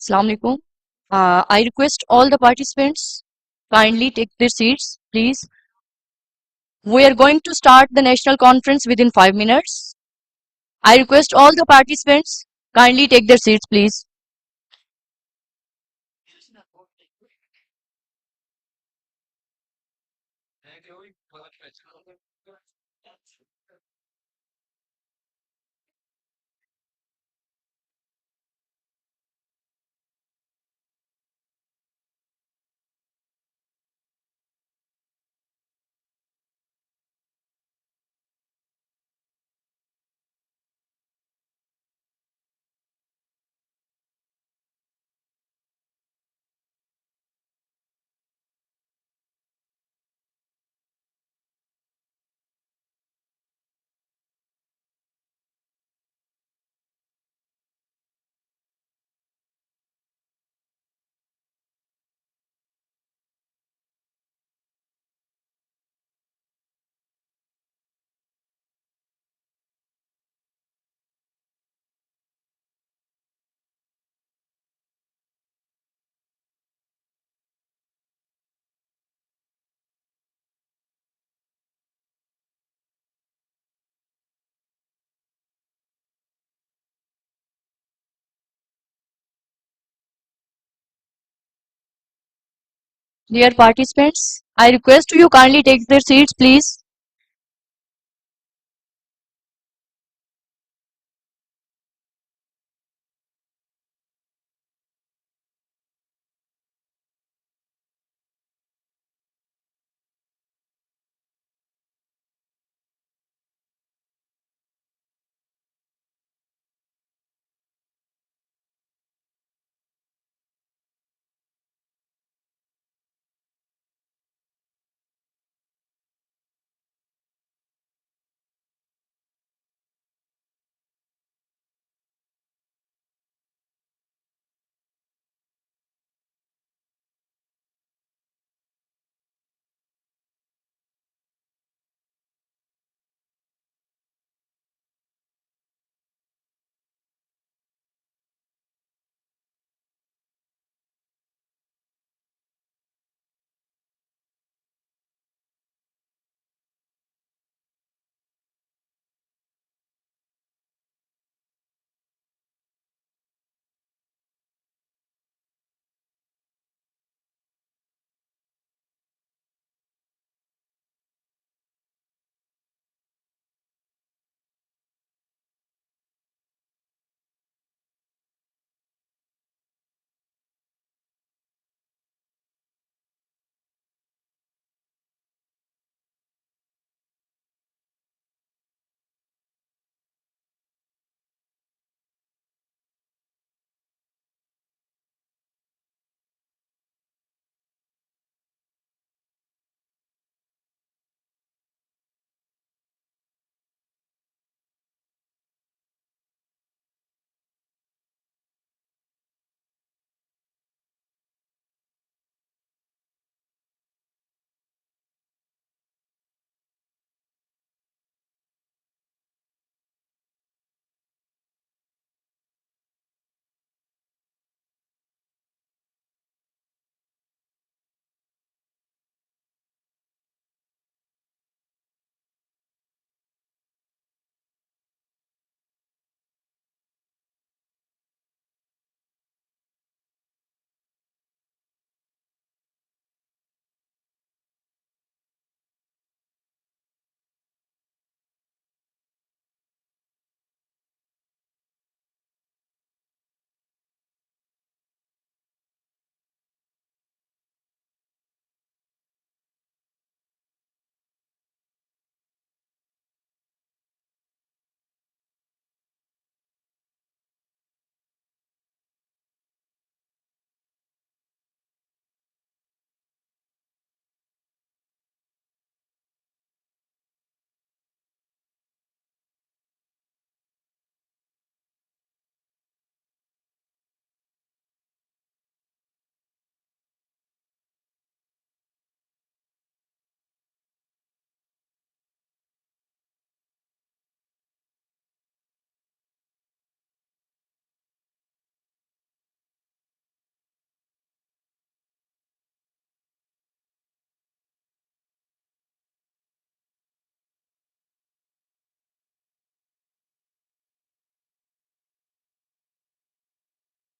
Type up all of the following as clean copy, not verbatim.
Assalamu alaikum. I request all the participants kindly take their seats, please. We are going to start the national conference within 5 minutes. I request all the participants kindly take their seats, please. Dear participants, I request you kindly take their seats, please.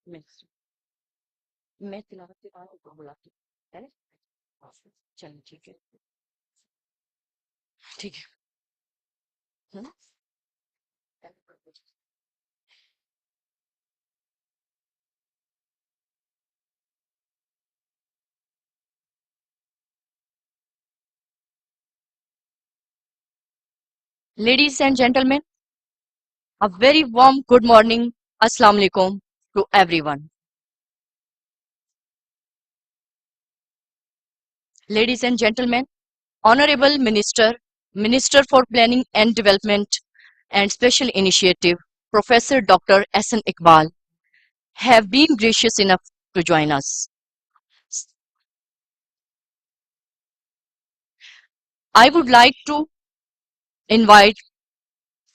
मैं मैं तिलावत के बाद ऊपर बुलाती हूँ, है ना? चलो ठीक है, ठीक है। हम्म? Ladies and gentlemen, a very warm good morning, Assalamu alaikum to everyone. Ladies and gentlemen, Honorable Minister, Minister for Planning and Development and Special Initiative, Professor Dr. Ahsan Iqbal, have been gracious enough to join us. I would like to invite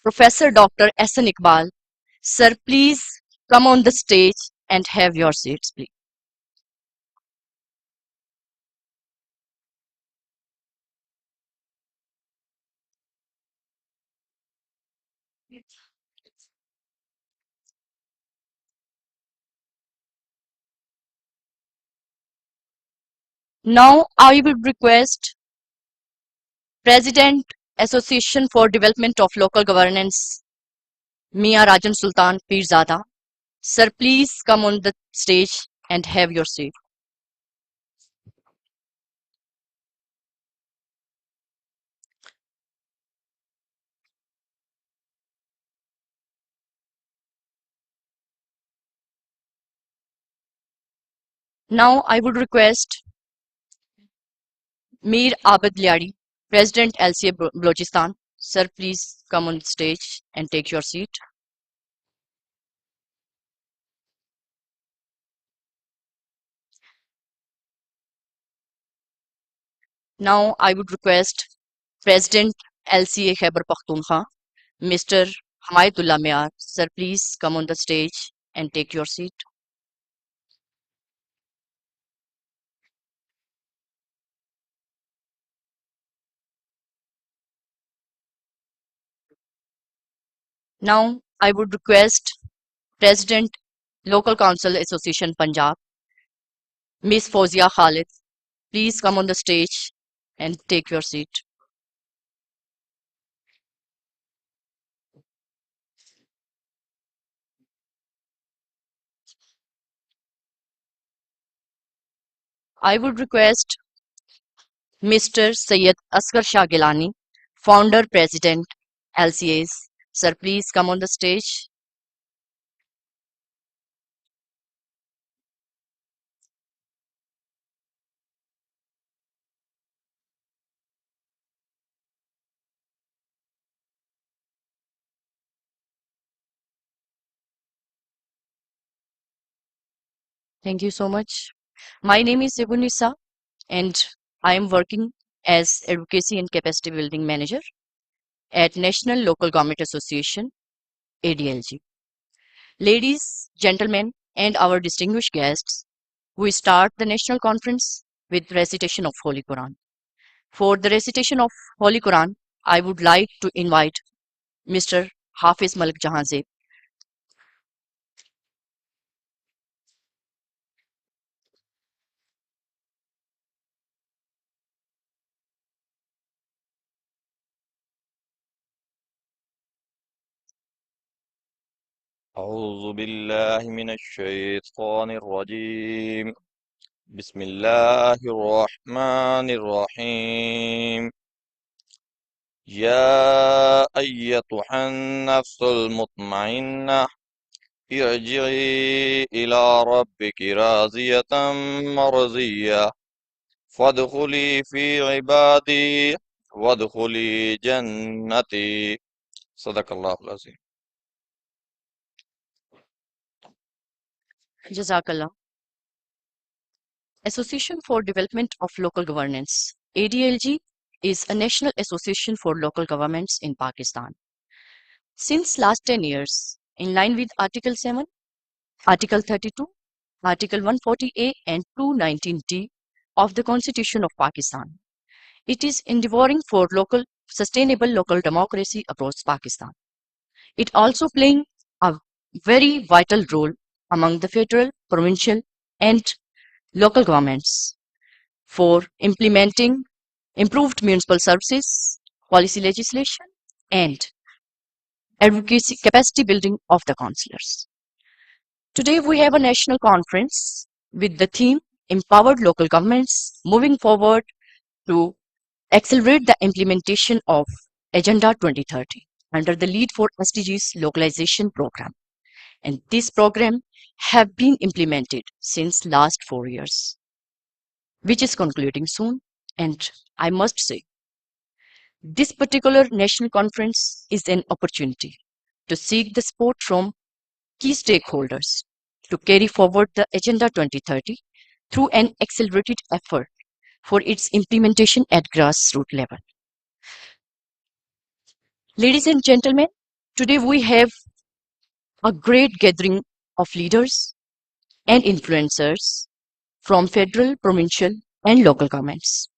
Professor Dr. Ahsan Iqbal. Sir, please come on the stage and have your seats, please. Now, I would request President, Association for Development of Local Governance, Mian Rajan Sultan Pirzada. Sir, please come on the stage and have your seat. Now, I would request Mir Abid Liadi, President LCA Balochistan. Sir, please come on the stage and take your seat. Now, I would request President LCA Khyber Pakhtunkhwa, Mr. Hamayatullah Mian. Sir, please come on the stage and take your seat. Now, I would request President, Local Council Association Punjab, Ms. Fozia Khalid. Please come on the stage and take your seat. I would request Mr. Syed Asghar Shah Gilani, Founder President, LCAs. Sir, please come on the stage. Thank you so much. My name is Sebunisa and I am working as Advocacy and Capacity Building Manager at National Local Government Association, ADLG. Ladies, gentlemen, and our distinguished guests, we start the national conference with recitation of Holy Quran. For the recitation of Holy Quran, I would like to invite Mr. Hafiz Malik Jahanzeb. أعوذ بالله من الشيطان الرجيم بسم الله الرحمن الرحيم يا أيتها النفس المطمئنة ارجعي إلى ربك راضية مرضية فادخلي في عبادي وادخلي جنتي صدق الله العظيم. Jazakallah. Association for Development of Local Governance, ADLG, is a national association for local governments in Pakistan. Since last 10 years, in line with Article 7, Article 32, Article 140A and 219D of the Constitution of Pakistan, it is endeavoring for sustainable local democracy across Pakistan. It also playing a very vital role among the federal, provincial, and local governments for implementing improved municipal services, policy legislation, and advocacy capacity building of the councillors. Today, we have a national conference with the theme Empowered Local Governments Moving Forward to Accelerate the Implementation of Agenda 2030 under the Lead for SDGs Localization Program. And this program have been implemented since last 4 years, which is concluding soon. And I must say, this particular national conference is an opportunity to seek the support from key stakeholders to carry forward the Agenda 2030 through an accelerated effort for its implementation at grassroots level. Ladies and gentlemen, today we have a great gathering of leaders and influencers from federal, provincial, and local governments,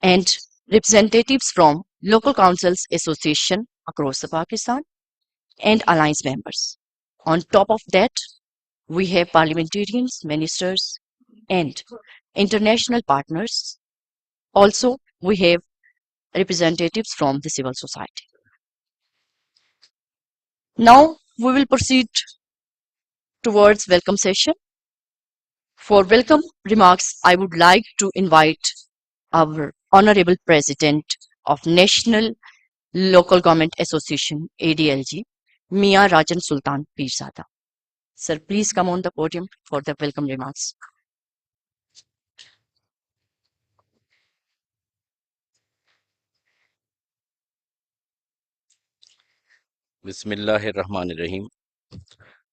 and representatives from local councils association across the Pakistan and alliance members. On top of that, we have parliamentarians, ministers, and international partners. Also, we have representatives from the civil society. Now, we will proceed towards welcome session. For welcome remarks, I would like to invite our Honorable President of National Local Government Association, ADLG, Mian Rajan Sultan Pirzada. Sir, please come on the podium for the welcome remarks. بسم اللہ الرحمن الرحیم.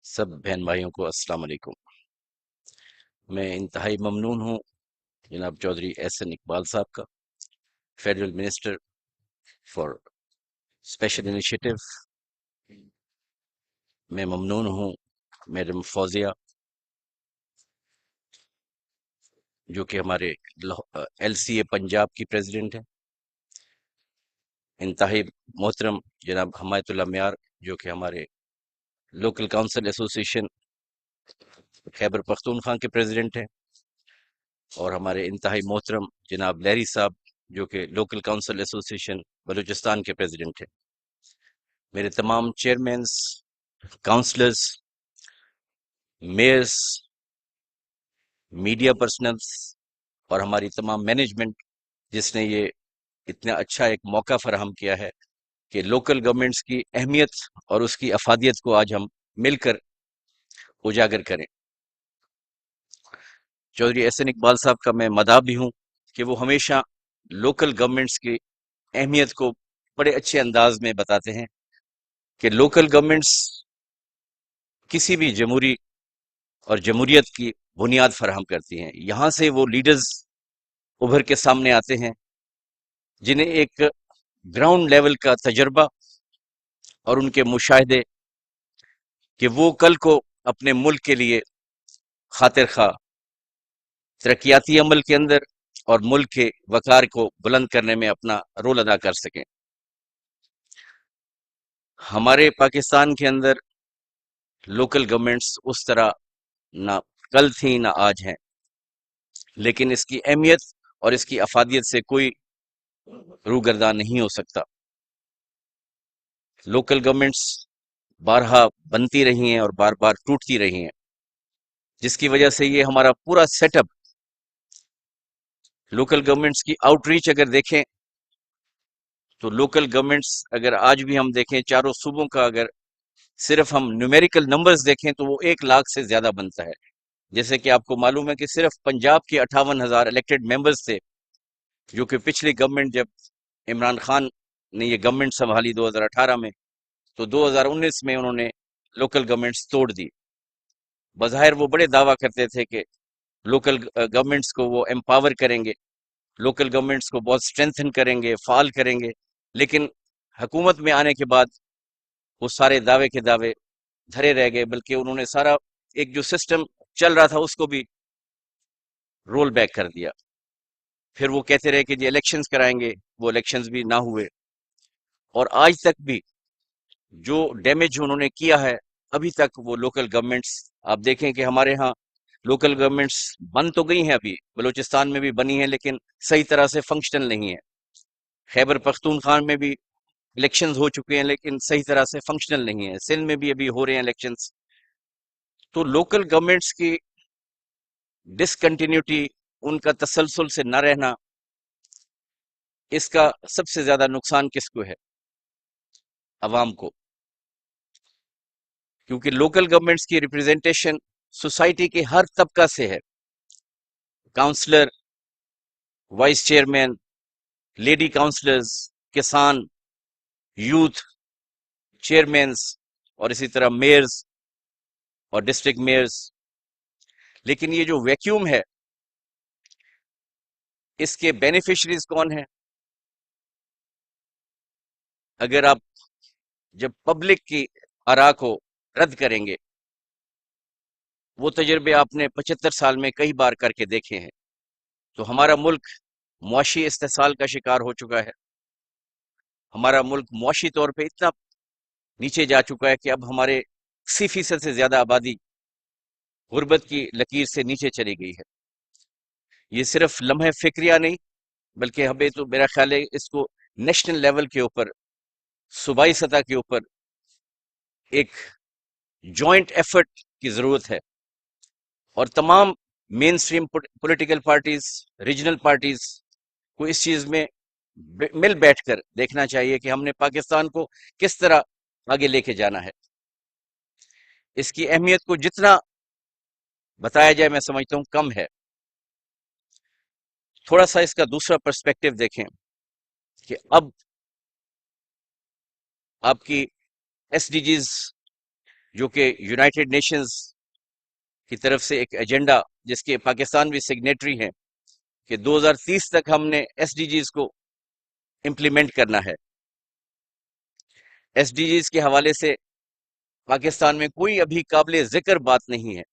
سب بہن بھائیوں کو السلام علیکم. میں انتہائی ممنون ہوں جناب چودھری احسن اقبال صاحب کا، federal minister for special initiative. میں ممنون ہوں میڈم فوزیہ جو کہ ہمارے ایل سی اے پنجاب کی پریزیڈنٹ ہیں. انتہائی محترم جناب حمایت اللہ میار جو کہ ہمارے local council association Khyber Pakhtunkhwa کے پریزیڈنٹ ہیں، اور ہمارے انتہائی محترم جناب لہری صاحب جو کہ لوکل کاؤنسل ایسوسیشن بلوچستان کے پریزیڈنٹ ہیں. میرے تمام چیئرمینز، کاؤنسلرز، میئرز، میڈیا پرسنلز اور ہماری تمام مینجمنٹ جس نے یہ اتنا اچھا ایک موقع فراہم کیا ہے کہ لوکل گورنمنٹس کی اہمیت اور اس کی افادیت کو آج ہم مل کر اجاگر کریں. چودھری احسن اقبال صاحب کا میں مداح بھی ہوں کہ وہ ہمیشہ لوکل گورنمنٹس کی اہمیت کو بڑے اچھے انداز میں بتاتے ہیں کہ لوکل گورنمنٹس کسی بھی جمہوری اور جمہوریت کی بنیاد فراہم کرتی ہیں. یہاں سے وہ لیڈرز ابھر کے سامنے آتے ہیں جنہیں ایک گراؤنڈ لیول کا تجربہ اور ان کے مشاہدے کہ وہ کل کو اپنے ملک کے لیے خاطر خواہ ترقیاتی عمل کے اندر اور ملک کے وقار کو بلند کرنے میں اپنا رول ادا کر سکیں. ہمارے پاکستان کے اندر لوکل گورنمنٹس اس طرح نہ کل تھیں نہ آج ہیں، لیکن اس کی اہمیت اور اس کی افادیت سے کوئی روگردان نہیں ہو سکتا. لوکل گورنمنٹس بارہا بنتی رہی ہیں اور بار بار ٹوٹتی رہی ہیں، جس کی وجہ سے یہ ہمارا پورا سیٹ اپ لوکل گورنمنٹس کی آؤٹ ریچ اگر دیکھیں تو لوکل گورنمنٹس اگر آج بھی ہم دیکھیں چاروں صوبوں کا اگر صرف ہم نیومیریکل نمبرز دیکھیں تو وہ 1 لاکھ سے زیادہ بنتا ہے. جیسے کہ آپ کو معلوم ہے کہ صرف پنجاب کے 58,000 الیکٹڈ ممبرز تھے، جو کہ پچھلی گورنمنٹ جب عمران خان نے یہ گورنمنٹ سنبھالی 2018 میں تو 2019 میں انہوں نے لوکل گورنمنٹس توڑ دی. بظاہر وہ بڑے دعویٰ کرتے تھے کہ لوکل گورنمنٹس کو وہ امپاور کریں گے، لوکل گورنمنٹس کو بہت اسٹرینتھن کریں گے، فعال کریں گے، لیکن حکومت میں آنے کے بعد وہ سارے دعوے کے دعوے دھرے رہ گئے، بلکہ انہوں نے سارا ایک جو سسٹم چل رہا تھا اس کو بھی رول بیک کر دیا. پھر وہ کہتے رہے کہ جی الیکشنز کرائیں گے، وہ الیکشنز بھی نہ ہوئے، اور آج تک بھی جو ڈیمیج انہوں نے کیا ہے ابھی تک وہ لوکل گورنمنٹس، آپ دیکھیں کہ ہمارے ہاں لوکل گورنمنٹس بن تو گئی ہیں، ابھی بلوچستان میں بھی بنی ہیں لیکن صحیح طرح سے فنکشنل نہیں ہے. خیبر پختونخوا میں بھی الیکشنز ہو چکے ہیں لیکن صحیح طرح سے فنکشنل نہیں ہے. سندھ میں بھی ابھی ہو رہے ہیں الیکشنز. تو لوکل گورنمنٹس کی ڈسکنٹینیوٹی، ان کا تسلسل سے نہ رہنا، اس کا سب سے زیادہ نقصان کس کو ہے؟ عوام کو. کیونکہ لوکل گورنمنٹس کی ریپرزنٹیشن سوسائٹی کے ہر طبقہ سے ہے. Councillor, vice chairman, lady councillors, کسان، یوتھ، چیئرمینز، اور اسی طرح میئرز اور ڈسٹرکٹ میئرز. لیکن یہ جو ویکیوم ہے، اس کے بینیفیشریز کون ہیں؟ اگر آپ جب پبلک کی آراء کو رد کریں گے، وہ تجربے آپ نے 75 سال میں کئی بار کر کے دیکھے ہیں، تو ہمارا ملک معاشی استحصال کا شکار ہو چکا ہے. ہمارا ملک معاشی طور پہ اتنا نیچے جا چکا ہے کہ اب ہمارے 80% سے زیادہ آبادی غربت کی لکیر سے نیچے چلی گئی ہے. یہ صرف لمحہ فکریہ نہیں، بلکہ ہمیں تو میرا خیال ہے اس کو نیشنل لیول کے اوپر، صوبائی سطح کے اوپر ایک جوائنٹ ایفرٹ کی ضرورت ہے. اور تمام mainstream political parties, regional parties کو اس چیز میں مل بیٹھ کر دیکھنا چاہیے کہ ہم نے پاکستان کو کس طرح آگے لے کے جانا ہے. اس کی اہمیت کو جتنا بتایا جائے میں سمجھتا ہوں کم ہے. تھوڑا سا اس کا دوسرا پرسپیکٹو دیکھیں کہ اب آپ کی ایس ڈی جیز، جو کہ یونائٹڈ نیشنز کی طرف سے ایک ایجنڈا جس کے پاکستان بھی سگنیٹری ہیں، کہ 2030 تک ہم نے ایس ڈی جیز کو امپلیمنٹ کرنا ہے. ایس ڈی جیز کے حوالے سے پاکستان میں کوئی ابھی قابل ذکر بات نہیں ہے.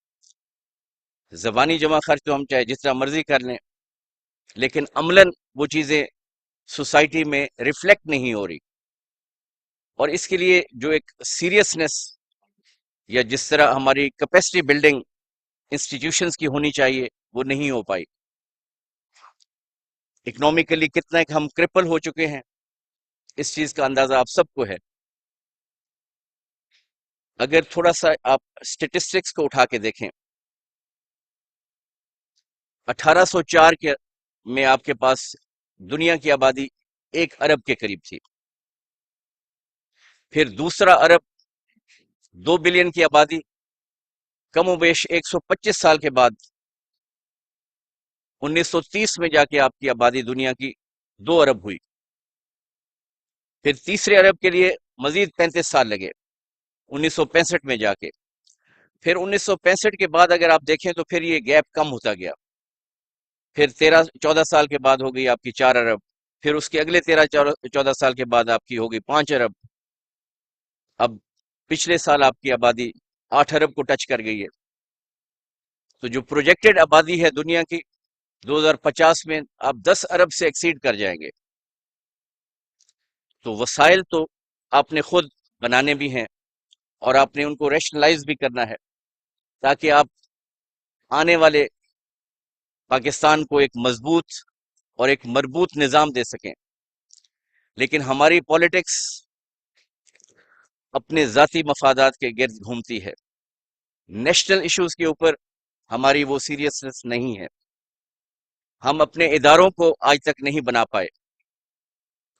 زبانی جمع خرچ تو ہم چاہے جتنا مرضی کر لیں، لیکن عملاً وہ چیزیں سوسائٹی میں ریفلیکٹ نہیں ہو رہی. اور اس کے لیے جو ایک سیریسنس یا جس طرح ہماری کیپیسٹی بلڈنگ انسٹیٹیوشنز کی ہونی چاہیے، وہ نہیں ہو پائی. اکنامکلی کتنا ہم کرپل ہو چکے ہیں، اس چیز کا اندازہ آپ سب کو ہے. اگر تھوڑا سا آپ اسٹیٹسٹکس کو اٹھا کے دیکھیں، 1804 میں آپ کے پاس دنیا کی آبادی 1 ارب کے قریب تھی. پھر دوسرا ارب، 2 بلین کی آبادی، کم و بیش 125 سال کے بعد 1930 میں جا کے آپ کی آبادی دنیا کی 2 ارب ہوئی. پھر تیسرے ارب کے لیے مزید 35 سال لگے 1965 میں جا کے. پھر 1965 کے بعد اگر آپ دیکھیں تو پھر یہ گیپ کم ہوتا گیا. پھر 13-14 سال کے بعد ہو گئی آپ کی 4 ارب. پھر اس کے اگلے 13-14 سال کے بعد آپ کی ہوگی 5 ارب. اب پچھلے سال آپ کی آبادی 8 ارب کو ٹچ کر گئی ہے. تو جو پروجیکٹڈ آبادی ہے دنیا کی 2050 میں آپ 10 ارب سے ایکسیڈ کر جائیں گے. تو وسائل تو آپ نے خود بنانے بھی ہیں اور آپ نے ان کو ریشنلائز بھی کرنا ہے، تاکہ آپ آنے والے پاکستان کو ایک مضبوط اور ایک مربوط نظام دے سکیں. لیکن ہماری پالیٹکس اپنے ذاتی مفادات کے گرد گھومتی ہے. نیشنل ایشوز کے اوپر ہماری وہ سیریسنس نہیں ہے. ہم اپنے اداروں کو آج تک نہیں بنا پائے.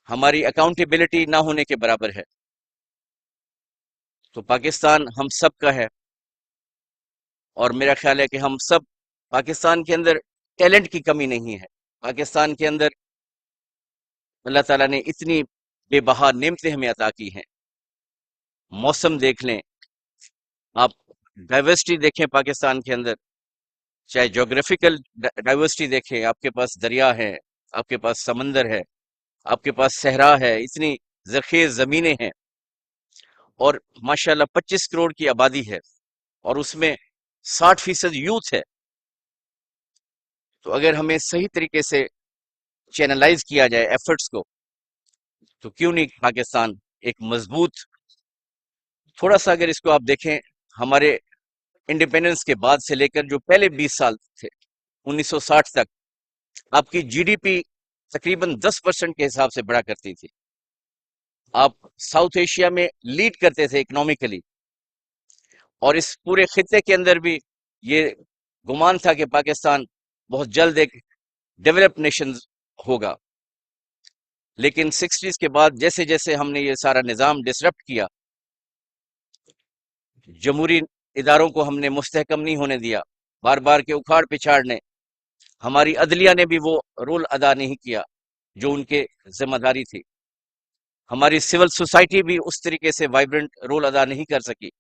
ہماری اکاؤنٹیبلٹی نہ ہونے کے برابر ہے. تو پاکستان ہم سب کا ہے، اور میرا خیال ہے کہ ہم سب، پاکستان کے اندر ٹیلنٹ کی کمی نہیں ہے. پاکستان کے اندر اللہ تعالیٰ نے اتنی بے بہا نعمتیں ہمیں عطا کی ہیں. موسم دیکھ لیں آپ، ڈائیورسٹی دیکھیں پاکستان کے اندر، چاہے جغرافیکل ڈائیورسٹی دیکھیں، آپ کے پاس دریا ہے، آپ کے پاس سمندر ہے، آپ کے پاس صحرا ہے، اتنی زرخیز زمینیں ہیں، اور ماشاءاللہ 25 کروڑ کی آبادی ہے، اور اس میں 60% یوتھ ہے. تو اگر ہمیں صحیح طریقے سے چینلائز کیا جائے ایفرٹس کو، تو کیوں نہیں پاکستان ایک مضبوط، تھوڑا سا اگر اس کو آپ دیکھیں हमारे इंडिपेंडेंस के बाद से लेकर जो पहले 20 साल थे 1960 तक, आपकी जीडीपी तकरीबन 10% के हिसाब से बढ़ा करती थी। आप साउथ एशिया में लीड करते थे इकोनॉमिकली, और इस पूरे खित्ते के अंदर भी ये गुमान था कि पाकिस्तान बहुत जल्द एक डेवलप्ड नेशन होगा। लेकिन 60s के बाद जैसे जैसे हमने ये सारा निज़ाम डिसरप्ट किया, जमहूरी इदारों को हमने मुस्तहकम नहीं होने दिया, बार बार के उखाड़ पिछाड़ ने, हमारी अदलिया ने भी वो रोल अदा नहीं किया जो उनके जिम्मेदारी थी, हमारी सिविल सोसाइटी भी उस तरीके से वाइब्रेंट रोल अदा नहीं कर सकी।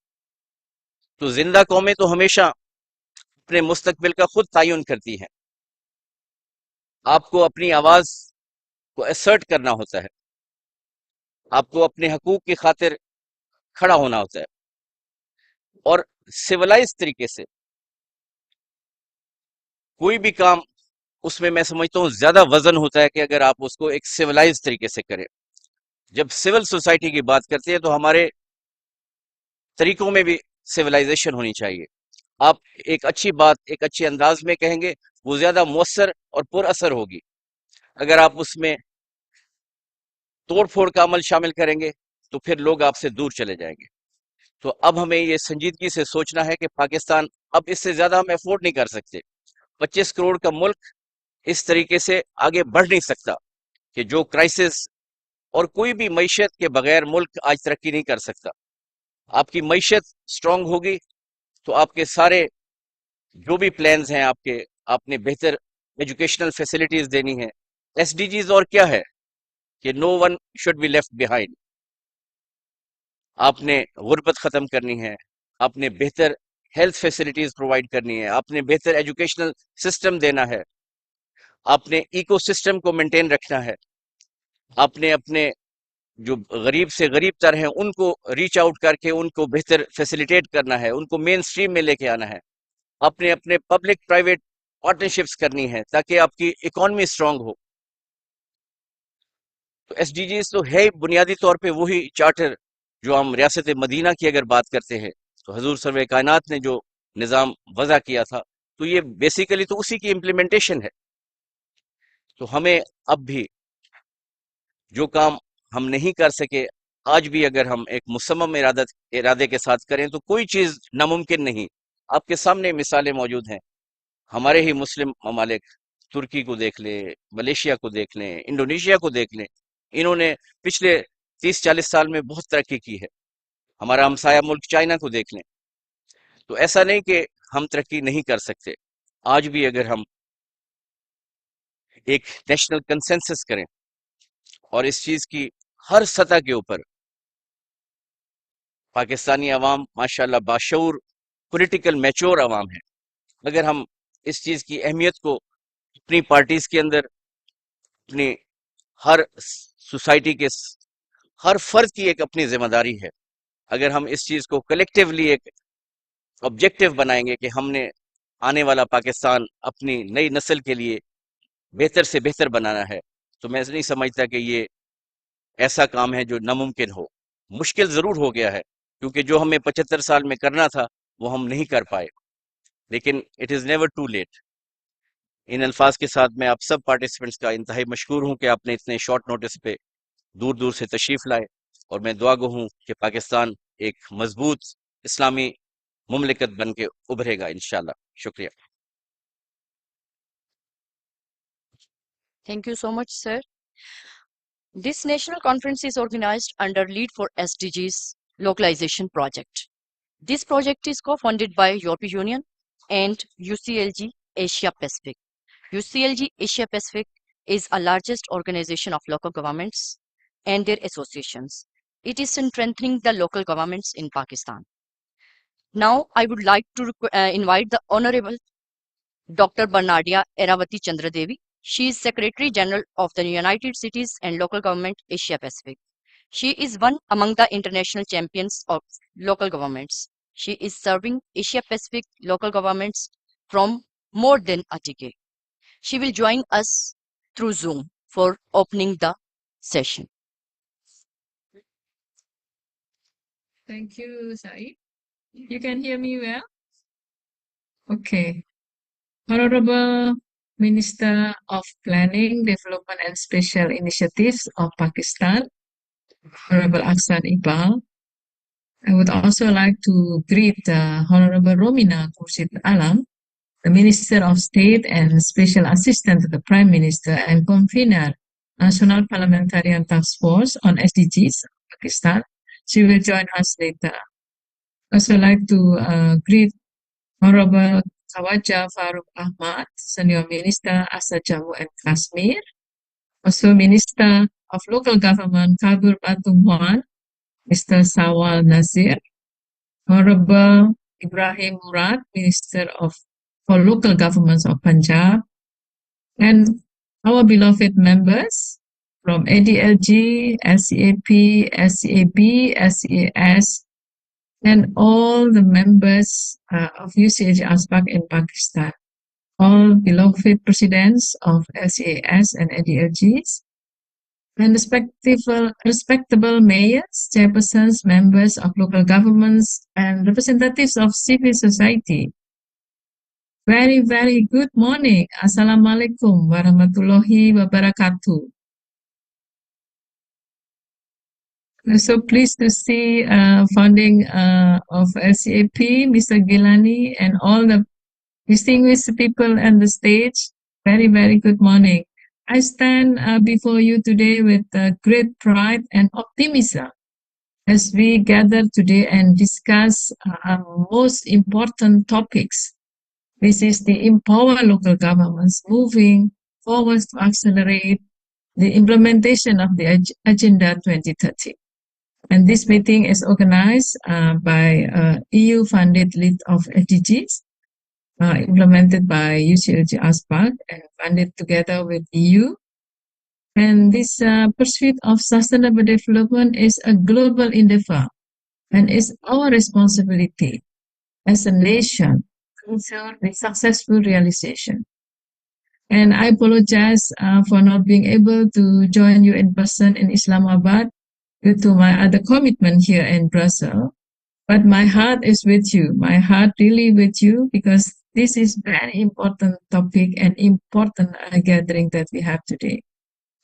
तो जिंदा कौमें तो हमेशा अपने मुस्तकबिल का खुद तयन करती हैं। आपको अपनी आवाज को असर्ट करना होता है, आपको अपने हकूक की खातिर खड़ा होना होता है, और सिविलाइज तरीके से कोई भी काम, उसमें मैं समझता हूँ ज्यादा वजन होता है कि अगर आप उसको एक सिविलाइज तरीके से करें। जब सिविल सोसाइटी की बात करते हैं तो हमारे तरीकों में भी सिविलाइजेशन होनी चाहिए। आप एक अच्छी बात एक अच्छे अंदाज में कहेंगे, वो ज्यादा मुअस्सर और पुरअसर होगी। अगर आप उसमें तोड़ फोड़ का अमल शामिल करेंगे तो फिर लोग आपसे दूर चले जाएंगे। तो अब हमें ये संजीदगी से सोचना है कि पाकिस्तान अब इससे ज्यादा हम अफोर्ड नहीं कर सकते। 25 करोड़ का मुल्क इस तरीके से आगे बढ़ नहीं सकता कि जो क्राइसिस, और कोई भी मईशत के बगैर मुल्क आज तरक्की नहीं कर सकता। आपकी मईशत स्ट्रांग होगी तो आपके सारे जो भी प्लान्स हैं आपने बेहतर एजुकेशनल फैसिलिटीज देनी है। एसडीजीज और क्या है कि no one should be left behind. आपने गुर्बत खत्म करनी है, आपने बेहतर हेल्थ फैसिलिटीज प्रोवाइड करनी है, आपने बेहतर एजुकेशनल सिस्टम देना है, आपने इकोसिस्टम को मेंटेन रखना है, आपने अपने जो गरीब से गरीब तर हैं उनको रीच आउट करके उनको बेहतर फैसिलिटेट करना है, उनको मेन स्ट्रीम में लेके आना है। आपने अपने पब्लिक प्राइवेट पार्टनरशिप्स करनी है ताकि आपकी इकोनॉमी स्ट्रांग हो। तो एसडीजीज तो है बुनियादी तौर पे वही चार्टर जो हम रियासत मदीना की अगर बात करते हैं तो हजूर सर्वे कायनात ने जो निज़ाम वज़ा किया था, तो ये बेसिकली तो उसी की इम्प्लीमेंटेशन है। तो हमें अब भी जो काम हम नहीं कर सके, आज भी अगर हम एक मुसम्मम इरादे के साथ करें तो कोई चीज़ नामुमकिन नहीं। आपके सामने मिसालें मौजूद हैं, हमारे ही मुस्लिम ममालिक, तुर्की को देख लें, मलेशिया को देख लें, इंडोनेशिया को देख लें, इन्होंने पिछले 30-40 साल में बहुत तरक्की की है। हमारा हमसाया मुल्क चाइना को देख लें। तो ऐसा नहीं कि हम तरक्की नहीं कर सकते। आज भी अगर हम एक नेशनल कंसेंसस करें और इस चीज की हर सतह के ऊपर पाकिस्तानी अवाम माशाल्लाह बाशऊर पॉलिटिकल मैच्योर अवाम है, अगर हम इस चीज की अहमियत को अपनी पार्टीज के अंदर, अपनी हर सोसाइटी के हर फर्द की एक अपनी जिम्मेदारी है, अगर हम इस चीज को कलेक्टिवली एक ऑब्जेक्टिव बनाएंगे कि हमने आने वाला पाकिस्तान अपनी नई नस्ल के लिए बेहतर से बेहतर बनाना है, तो मैं नहीं समझता कि ये ऐसा काम है जो नामुमकिन हो। मुश्किल जरूर हो गया है क्योंकि जो हमें 75 साल में करना था वो हम नहीं कर पाए, लेकिन it is never too late. इन अल्फाज के साथ मैं आप सब पार्टिसिपेंट्स का इंतहाई मशकूर हूँ कि आपने इतने शॉर्ट नोटिस पे दूर दूर से तशरीफ लाए, और मैं दुआ गो हूँ कि पाकिस्तान एक मजबूत इस्लामी मुमलिकत बन के उभरेगा इंशाल्लाह। शुक्रिया। Thank you so much, sir. This national conference is organized under Lead for SDGs Localization Project. This project is co-funded by European Union and UCLG Asia Pacific. UCLG Asia Pacific is a largest organization of local governments and their associations. It is strengthening the local governments in Pakistan. Now, I would like to invite the Honorable Dr. Bernadia Irawati Chandradewi. She is Secretary General of the United Cities and Local Government Asia Pacific. She is one among the international champions of local governments. She is serving Asia Pacific local governments from more than a decade. She will join us through Zoom for opening the session. Thank you, Saeed. You can hear me well? Okay. Honorable Minister of Planning, Development and Special Initiatives of Pakistan, Honorable Ahsan Iqbal. I would also like to greet Honorable Romina Khurshid Alam, the Minister of State and Special Assistant to the Prime Minister and convener, National Parliamentarian Task Force on SDGs, Pakistan. She will join us later. I also like to greet Honorable Khawaja Farooq Ahmad, Senior Minister, Asa Jammu and Kashmir. Also Minister of Local Government, Khyber Pakhtunkhwa, Mr. Sawal Nazir. Honorable Ibrahim Murad, Minister for Local Governments of Punjab. And our beloved members from ADLG, SCAP, SCAB, SCAS, and all the members of UCLG ASPAC in Pakistan, all beloved presidents of SCAS and ADLGs, and respectable mayors, chairpersons, members of local governments, and representatives of civil society. Very, very good morning. Assalamualaikum warahmatullahi wabarakatuh. I'm so pleased to see founding of LCAP, Mr. Gilani, and all the distinguished people on the stage. Very, very good morning. I stand before you today with great pride and optimism as we gather today and discuss most important topics. This is the empower local governments moving forward to accelerate the implementation of the Agenda 2030. And this meeting is organized by EU-funded List of SDGs implemented by UCLG ASPAC and funded together with EU. And this pursuit of sustainable development is a global endeavor and is our responsibility as a nation to ensure the successful realization. And I apologize for not being able to join you in person in Islamabad due to my other commitment here in Brussels. But my heart is with you. My heart really with you because this is very important topic and important gathering that we have today.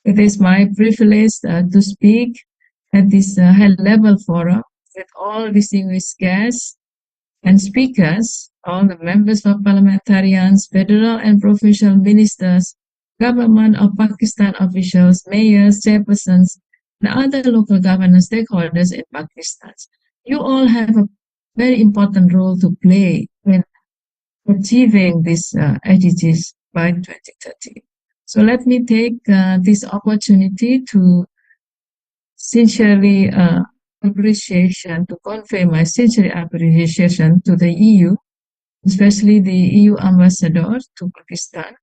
It is my privilege to speak at this high-level forum with all distinguished guests and speakers, all the members of parliamentarians, federal and provincial ministers, government of Pakistan officials, mayors, chairpersons, and other local government stakeholders in Pakistan. You all have a very important role to play in achieving these SDGs by 2030. So let me take this opportunity to sincerely convey my sincere appreciation to the EU, especially the EU ambassador to Pakistan,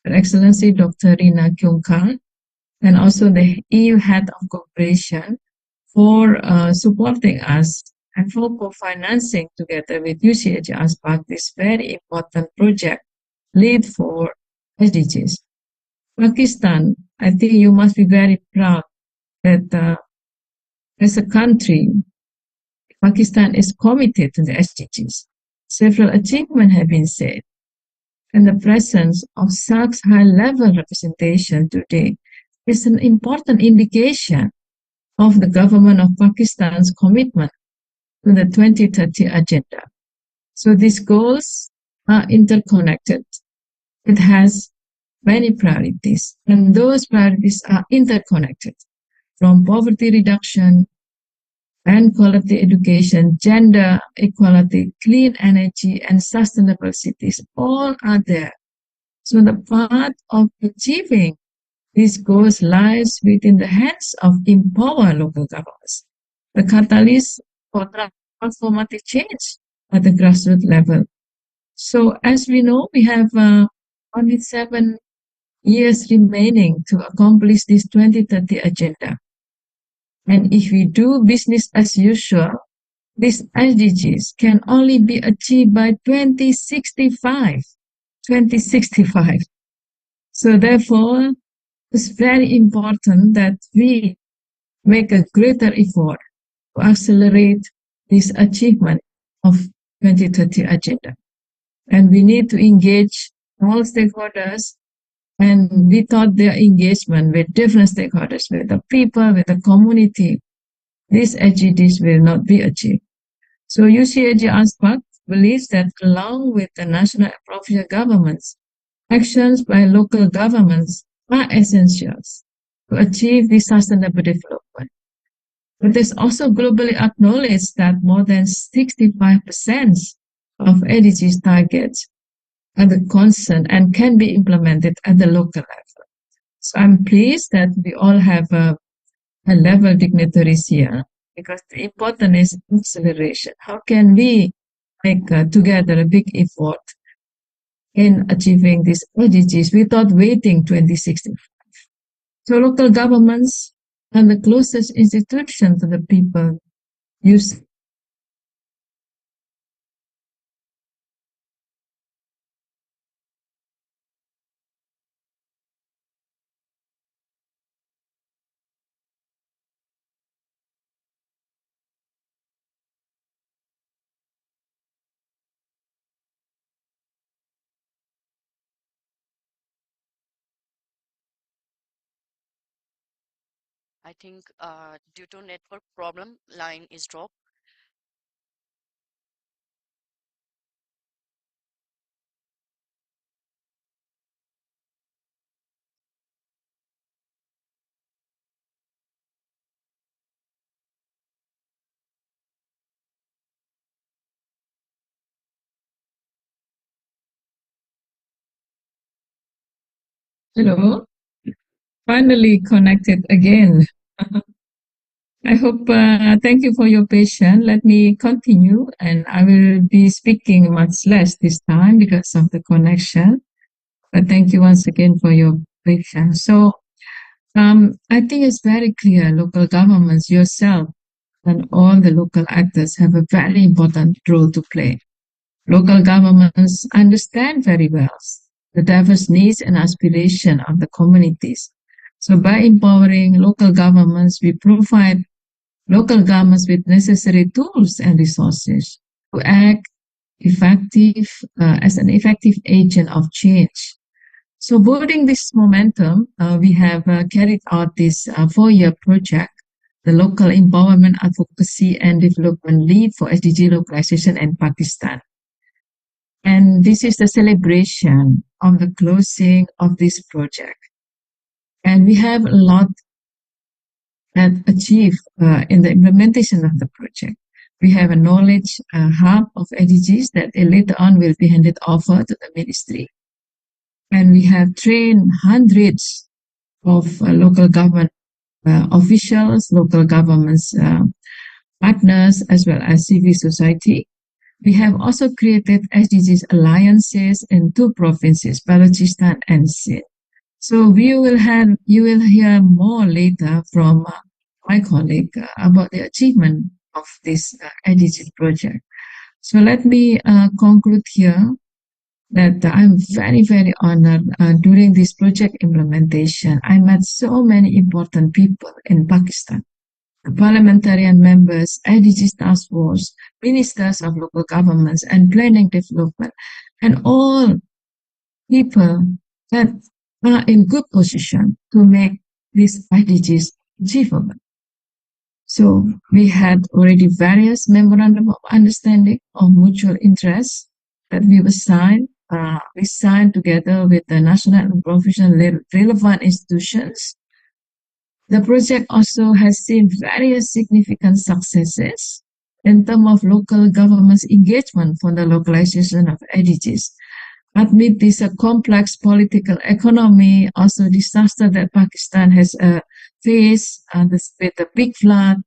Her Excellency Dr. Rina Kyungkang, and also the EU Head of Cooperation for supporting us and for co-financing together with UCLG ASPAC this very important project, Lead for SDGs. Pakistan, I think you must be very proud that as a country, Pakistan is committed to the SDGs. Several achievements have been said, and the presence of such high-level representation today is an important indication of the government of Pakistan's commitment to the 2030 agenda. So these goals are interconnected. It has many priorities, and those priorities are interconnected, from poverty reduction and quality education, gender equality, clean energy, and sustainable cities. All are there. So the path of achieving these goals lies within the hands of empower local governments, the catalyst for transformative change at the grassroots level. So as we know, we have only 7 years remaining to accomplish this 2030 agenda. And if we do business as usual, these SDGs can only be achieved by 2065. 2065. So therefore, it's very important that we make a greater effort to accelerate this achievement of 2030 agenda. And we need to engage all stakeholders. And we thought their engagement with different stakeholders, with the people, with the community, these SDGs will not be achieved. So UCLG ASPAC believes that along with the national and provincial governments, actions by local governments are essentials to achieve this sustainable development. But it's also globally acknowledged that more than 65% of SDGs targets are the concern and can be implemented at the local level. So I'm pleased that we all have a level dignitaries here, because the important is acceleration. How can we make together a big effort in achieving these SDGs without waiting 2060? So local governments are the closest institution to the people. Use I think due to network problem, line is dropped. Hello, finally connected again. I hope, thank you for your patience. Let me continue, and I will be speaking much less this time because of the connection. But thank you once again for your patience. So, I think it's very clear local governments yourself and all the local actors have a very important role to play. Local governments understand very well the diverse needs and aspirations of the communities. So by empowering local governments, we provide local governments with necessary tools and resources to act effective as an effective agent of change. So building this momentum, we have carried out this 4-year project, the Local Empowerment Advocacy and Development Lead for SDG Localization in Pakistan. And this is the celebration of the closing of this project. And we have a lot achieved in the implementation of the project. We have a knowledge hub of SDGs that later on will be handed over to the ministry. And we have trained hundreds of local government officials, local governments partners, as well as civil society. We have also created SDGs alliances in 2 provinces, Balochistan and Sindh. So you will hear more later from my colleague about the achievement of this SDG project. So let me conclude here that I'm very, very honored during this project implementation. I met so many important people in Pakistan, the parliamentarian members, SDG task force, ministers of local governments and planning development, and all people that are in good position to make these SDGs achievable. So we had already various memorandum of understanding of mutual interest that we were signed. We signed together with the national and provincial relevant institutions. The project also has seen various significant successes in terms of local government's engagement for the localization of SDGs. Amid this complex political economy, also disaster that Pakistan has faced with the big flood,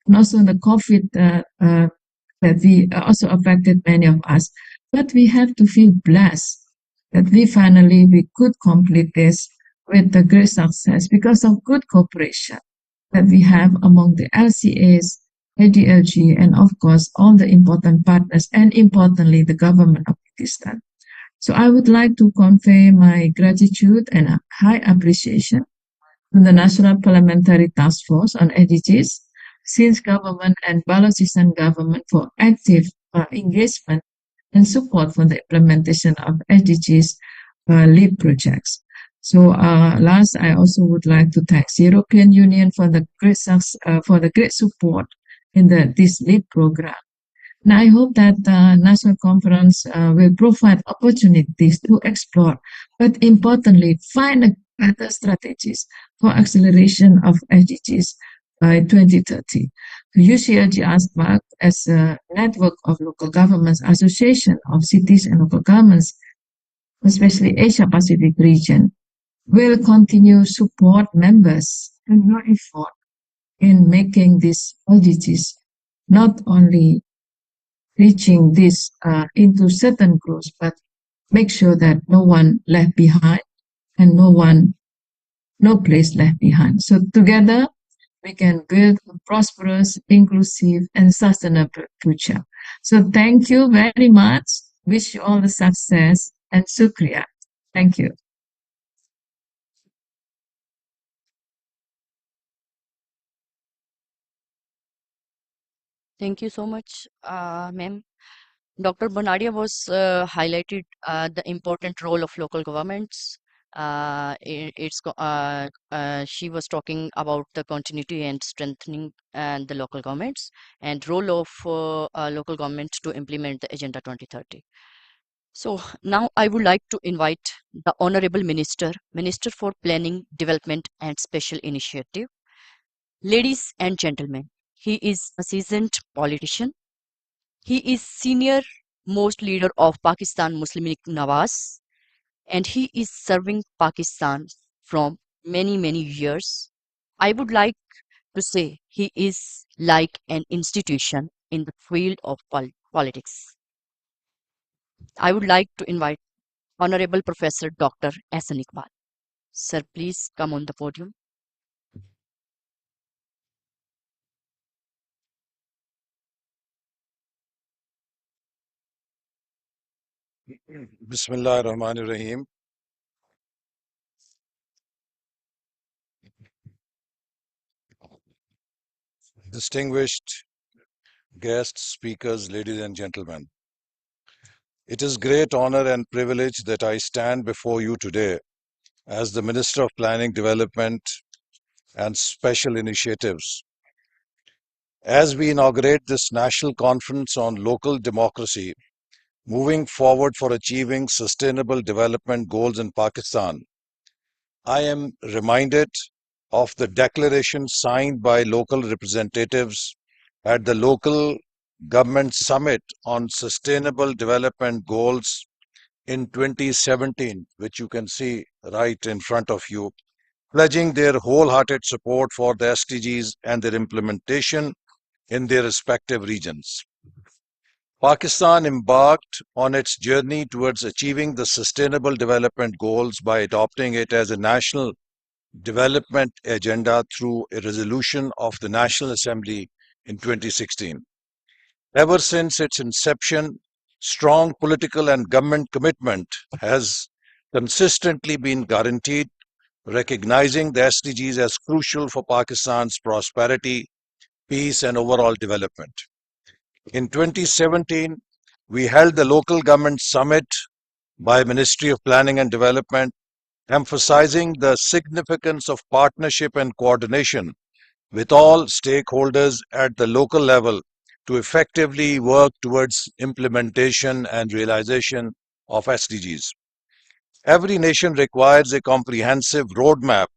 and also the COVID that we also affected many of us. But we have to feel blessed that we could complete this with the great success because of good cooperation that we have among the LCAs, ADLG, and of course all the important partners, and importantly the government of Pakistan. So I would like to convey my gratitude and a high appreciation to the National Parliamentary Task Force on SDGs, Sindh government and Balochistan government for active engagement and support for the implementation of SDGs lead projects. So last, I also would like to thank the European Union for the great support in this lead program. And I hope that the national conference will provide opportunities to explore, but importantly, find better strategies for acceleration of SDGs by 2030. The UCLG ASPAC, as a network of local governments, association of cities and local governments, especially Asia Pacific region, will continue support members and your effort in making these SDGs not only reaching this into certain groups, but make sure that no one left behind and no place left behind. So together we can build a prosperous, inclusive, and sustainable future. So thank you very much. Wish you all the success and shukriya. Thank you. Thank you so much, ma'am. Dr. Bernadia was highlighted the important role of local governments. She was talking about the continuity and strengthening and the local governments and role of local governments to implement the Agenda 2030. So now I would like to invite the Honorable Minister for Planning, Development and Special Initiative. Ladies and gentlemen, he is a seasoned politician. He is senior most leader of Pakistan Muslim League Nawaz, and he is serving Pakistan from many years. I would like to say he is like an institution in the field of politics. I would like to invite Honorable Professor Dr. Ahsan Iqbal. Sir, please come on the podium. Bismillah ar-Rahman ar-Rahim. Distinguished guests, speakers, ladies and gentlemen. It is great honor and privilege that I stand before you today as the Minister of Planning, Development and Special Initiatives. As we inaugurate this National Conference on Local Democracy, moving forward for achieving sustainable development goals in Pakistan, I am reminded of the declaration signed by local representatives at the Local Government Summit on Sustainable Development Goals in 2017, which you can see right in front of you, pledging their wholehearted support for the SDGs and their implementation in their respective regions. Pakistan embarked on its journey towards achieving the Sustainable Development Goals by adopting it as a national development agenda through a resolution of the National Assembly in 2016. Ever since its inception, strong political and government commitment has consistently been guaranteed, recognizing the SDGs as crucial for Pakistan's prosperity, peace, and overall development. In 2017, we held the Local Government Summit by Ministry of Planning and Development, emphasizing the significance of partnership and coordination with all stakeholders at the local level to effectively work towards implementation and realization of SDGs. Every nation requires a comprehensive roadmap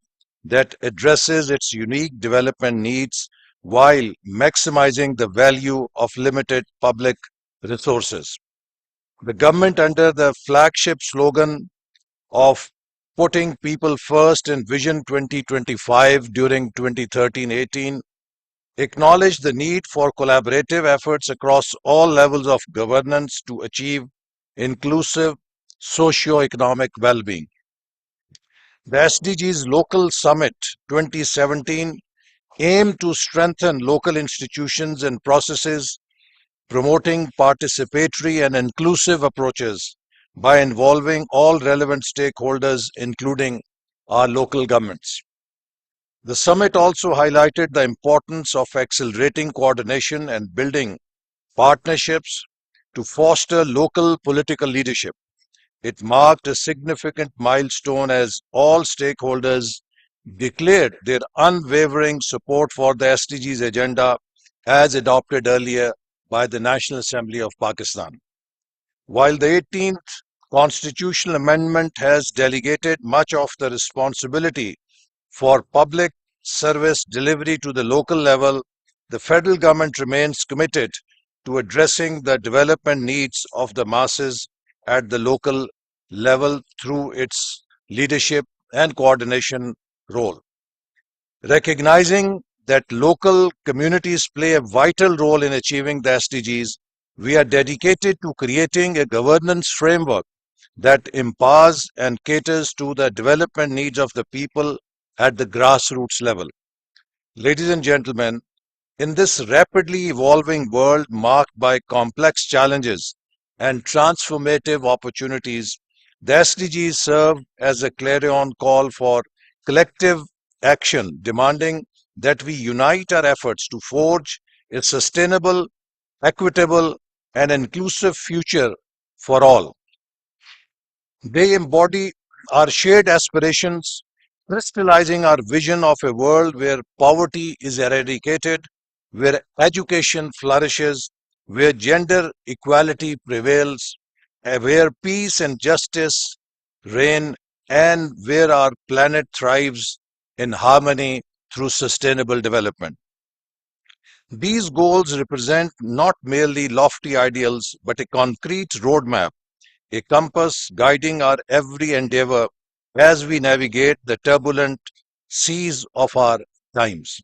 that addresses its unique development needs while maximizing the value of limited public resources. The government, under the flagship slogan of putting people first in Vision 2025 during 2013-18, acknowledged the need for collaborative efforts across all levels of governance to achieve inclusive socio-economic well-being. The SDGs Local Summit 2017 aimed to strengthen local institutions and processes, promoting participatory and inclusive approaches by involving all relevant stakeholders, including our local governments. The summit also highlighted the importance of accelerating coordination and building partnerships to foster local political leadership. It marked a significant milestone as all stakeholders declared their unwavering support for the SDGs agenda as adopted earlier by the National Assembly of Pakistan. While the 18th Constitutional Amendment has delegated much of the responsibility for public service delivery to the local level, the federal government remains committed to addressing the development needs of the masses at the local level through its leadership and coordination role. Recognizing that local communities play a vital role in achieving the SDGs, we are dedicated to creating a governance framework that empowers and caters to the development needs of the people at the grassroots level. Ladies and gentlemen, in this rapidly evolving world marked by complex challenges and transformative opportunities, the SDGs serve as a clarion call for collective action, demanding that we unite our efforts to forge a sustainable, equitable, and inclusive future for all. They embody our shared aspirations, crystallizing our vision of a world where poverty is eradicated, where education flourishes, where gender equality prevails, where peace and justice reign, and where our planet thrives in harmony through sustainable development. These goals represent not merely lofty ideals, but a concrete roadmap, a compass guiding our every endeavor as we navigate the turbulent seas of our times.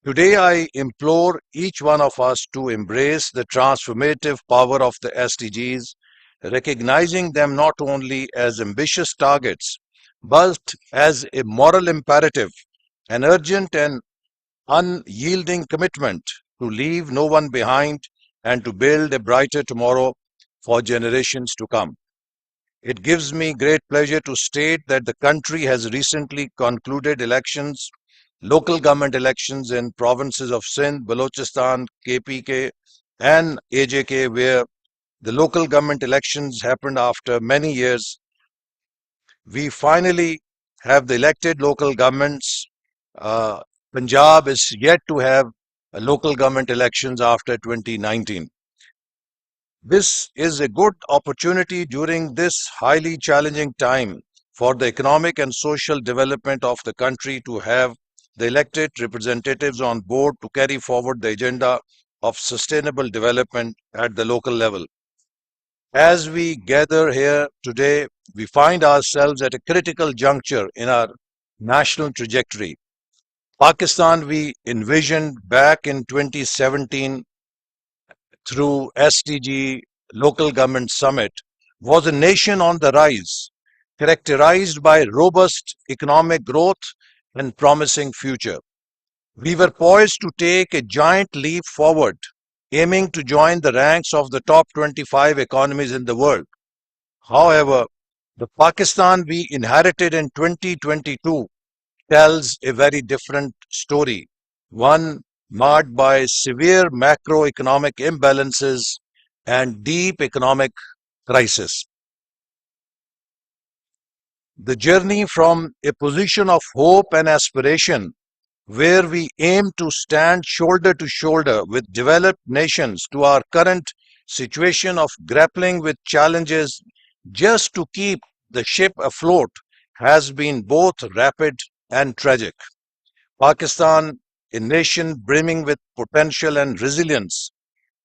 Today, I implore each one of us to embrace the transformative power of the SDGs, recognizing them not only as ambitious targets, but as a moral imperative, an urgent and unyielding commitment to leave no one behind and to build a brighter tomorrow for generations to come. It gives me great pleasure to state that the country has recently concluded elections, local government elections in provinces of Sindh, Balochistan, KPK, and AJK, where the local government elections happened after many years. We finally have the elected local governments. Uh, Punjab is yet to have local government elections after 2019. This is a good opportunity during this highly challenging time for the economic and social development of the country to have the elected representatives on board to carry forward the agenda of sustainable development at the local level. As we gather here today, we find ourselves at a critical juncture in our national trajectory. Pakistan, we envisioned back in 2017 through SDG Local Government Summit, was a nation on the rise, characterized by robust economic growth and promising future. We were poised to take a giant leap forward, aiming to join the ranks of the top 25 economies in the world. However, the Pakistan we inherited in 2022 tells a very different story, one marked by severe macroeconomic imbalances and deep economic crisis. The journey from a position of hope and aspiration, where we aim to stand shoulder to shoulder with developed nations, to our current situation of grappling with challenges just to keep the ship afloat, has been both rapid and tragic. Pakistan, a nation brimming with potential and resilience,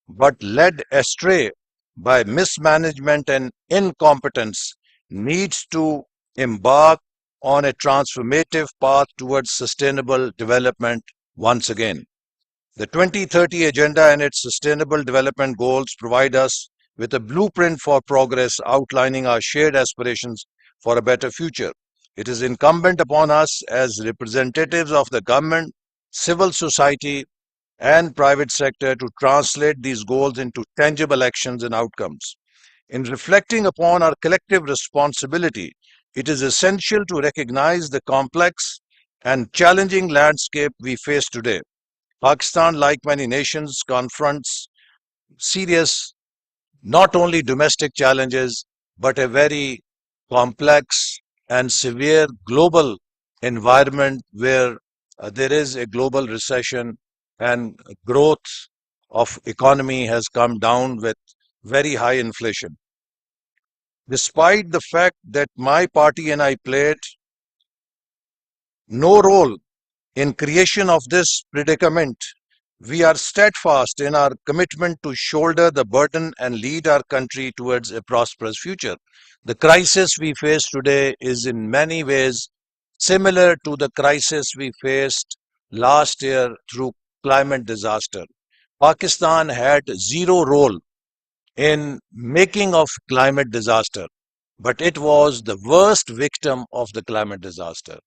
but led astray by mismanagement and incompetence, needs to embark on a transformative path towards sustainable development once again. The 2030 Agenda and its sustainable development goals provide us with a blueprint for progress, outlining our shared aspirations for a better future. It is incumbent upon us as representatives of the government, civil society, and private sector to translate these goals into tangible actions and outcomes. In reflecting upon our collective responsibility, it is essential to recognize the complex and challenging landscape we face today. Pakistan, like many nations, confronts serious not only domestic challenges, but a very complex and severe global environment where there is a global recession and growth of economy has come down with very high inflation. Despite the fact that my party and I played no role in creation of this predicament, we are steadfast in our commitment to shoulder the burden and lead our country towards a prosperous future. The crisis we face today is in many ways similar to the crisis we faced last year through climate disaster. Pakistan had zero role in making of climate disaster, but it was the worst victim of the climate disaster.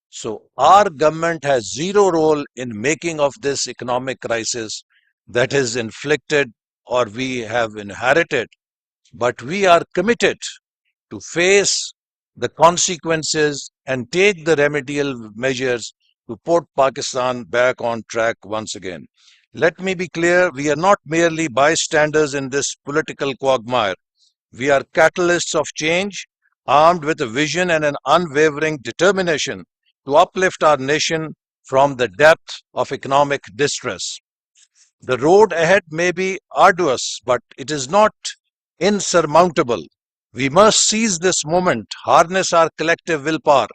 So our government has zero role in making of this economic crisis that is inflicted or we have inherited, but we are committed to face the consequences and take the remedial measures to put Pakistan back on track once again. Let me be clear, we are not merely bystanders in this political quagmire. We are catalysts of change, armed with a vision and an unwavering determination to uplift our nation from the depth of economic distress. The road ahead may be arduous, but it is not insurmountable. We must seize this moment, harness our collective willpower,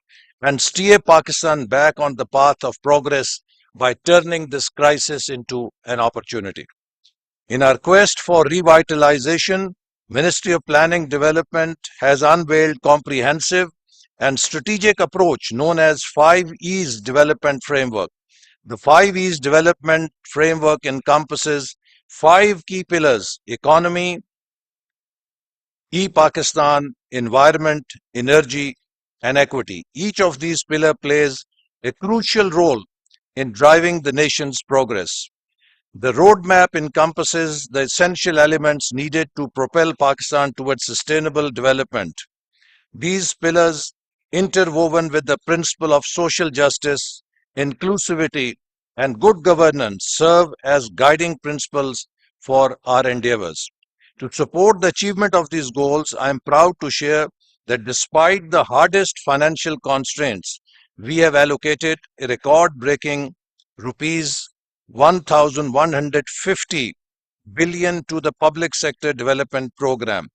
and steer Pakistan back on the path of progress by turning this crisis into an opportunity. In our quest for revitalization, Ministry of Planning Development has unveiled comprehensive and strategic approach known as 5 E's Development Framework. The 5 E's Development Framework encompasses 5 key pillars: economy, e-Pakistan, environment, energy, and equity. Each of these pillars plays a crucial role in driving the nation's progress. The roadmap encompasses the essential elements needed to propel Pakistan towards sustainable development. These pillars, interwoven with the principle of social justice, inclusivity, and good governance, serve as guiding principles for our endeavors. To support the achievement of these goals, I am proud to share that despite the hardest financial constraints, we have allocated a record-breaking rupees 1,150 billion to the public sector development program.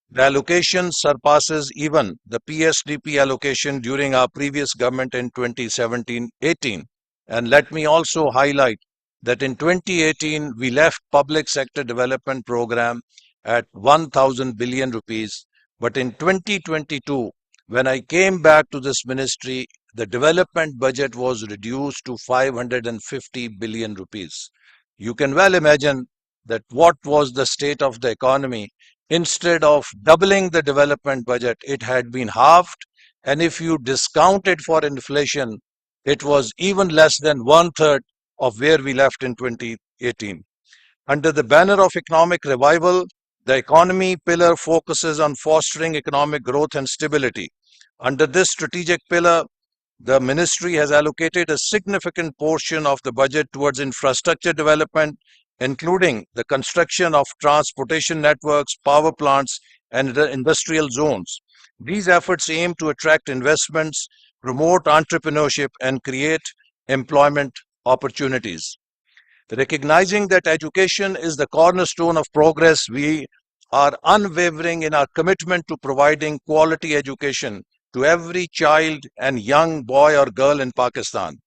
The allocation surpasses even the PSDP allocation during our previous government in 2017-18. And let me also highlight that in 2018, we left public sector development program at 1,000 billion rupees. But in 2022, when I came back to this ministry, the development budget was reduced to 550 billion rupees. You can well imagine that what was the state of the economy. Instead of doubling the development budget, it had been halved. And if you discount it for inflation, it was even less than one-third of where we left in 2018. Under the banner of economic revival, the economy pillar focuses on fostering economic growth and stability. Under this strategic pillar, the ministry has allocated a significant portion of the budget towards infrastructure development, including the construction of transportation networks, power plants, and industrial zones. These efforts aim to attract investments, promote entrepreneurship, and create employment opportunities. Recognizing that education is the cornerstone of progress, we are unwavering in our commitment to providing quality education to every child and young boy or girl in Pakistan.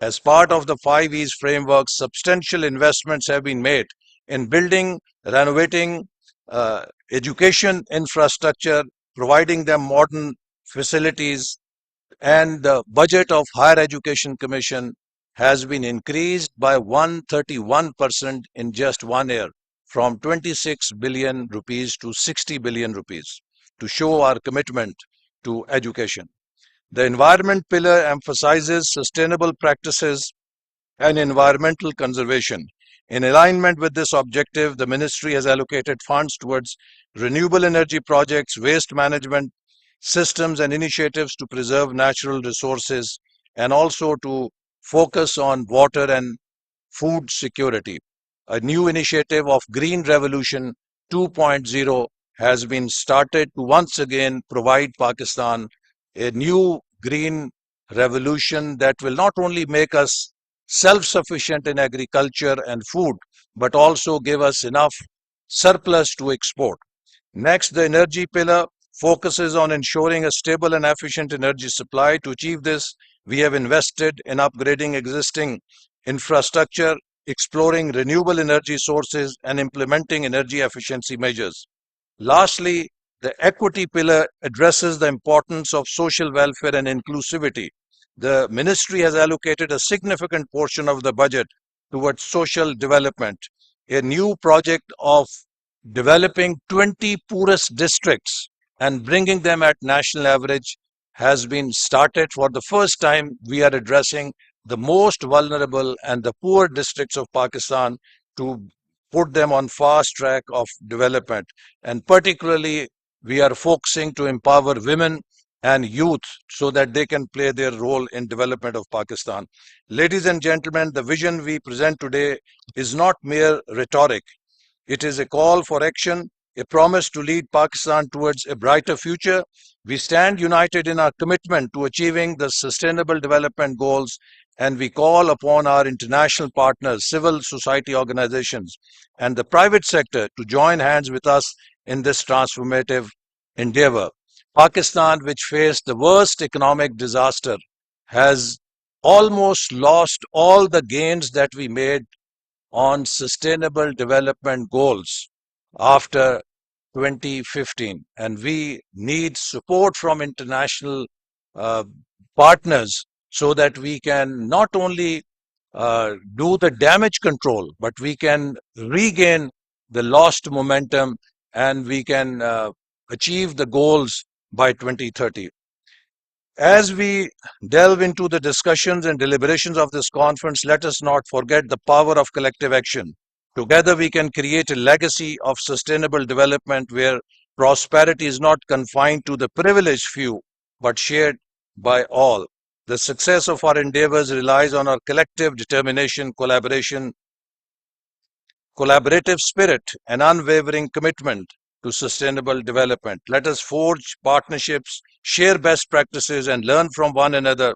As part of the 5 E's framework, substantial investments have been made in building, renovating education infrastructure, providing them modern facilities, and the budget of Higher Education Commission has been increased by 131% in just 1 year, from 26 billion rupees to 60 billion rupees, to show our commitment to education. The environment pillar emphasizes sustainable practices and environmental conservation. In alignment with this objective, the ministry has allocated funds towards renewable energy projects, waste management systems, and initiatives to preserve natural resources, and also to focus on water and food security. A new initiative of Green Revolution 2.0 has been started to once again provide Pakistan a new green revolution that will not only make us self-sufficient in agriculture and food, but also give us enough surplus to export. Next, the energy pillar focuses on ensuring a stable and efficient energy supply. To achieve this, we have invested in upgrading existing infrastructure, exploring renewable energy sources, and implementing energy efficiency measures. Lastly, the equity pillar addresses the importance of social welfare and inclusivity. The ministry has allocated a significant portion of the budget towards social development. A new project of developing 20 poorest districts and bringing them at national average has been started. For the first time, we are addressing the most vulnerable and the poor districts of Pakistan to put them on fast track of development. And particularly, we are focusing to empower women and youth so that they can play their role in development of Pakistan. Ladies and gentlemen, the vision we present today is not mere rhetoric. It is a call for action, a promise to lead Pakistan towards a brighter future. We stand united in our commitment to achieving the Sustainable Development Goals, and we call upon our international partners, civil society organizations, and the private sector to join hands with us in this transformative endeavor. Pakistan, which faced the worst economic disaster, has almost lost all the gains that we made on sustainable development goals after 2015, and we need support from international uh, partners so that we can not only do the damage control, but we can regain the lost momentum, and we can achieve the goals by 2030. As we delve into the discussions and deliberations of this conference, let us not forget the power of collective action. Together, we can create a legacy of sustainable development where prosperity is not confined to the privileged few, but shared by all. The success of our endeavors relies on our collective determination, collaborative spirit, and unwavering commitment to sustainable development. Let us forge partnerships, share best practices, and learn from one another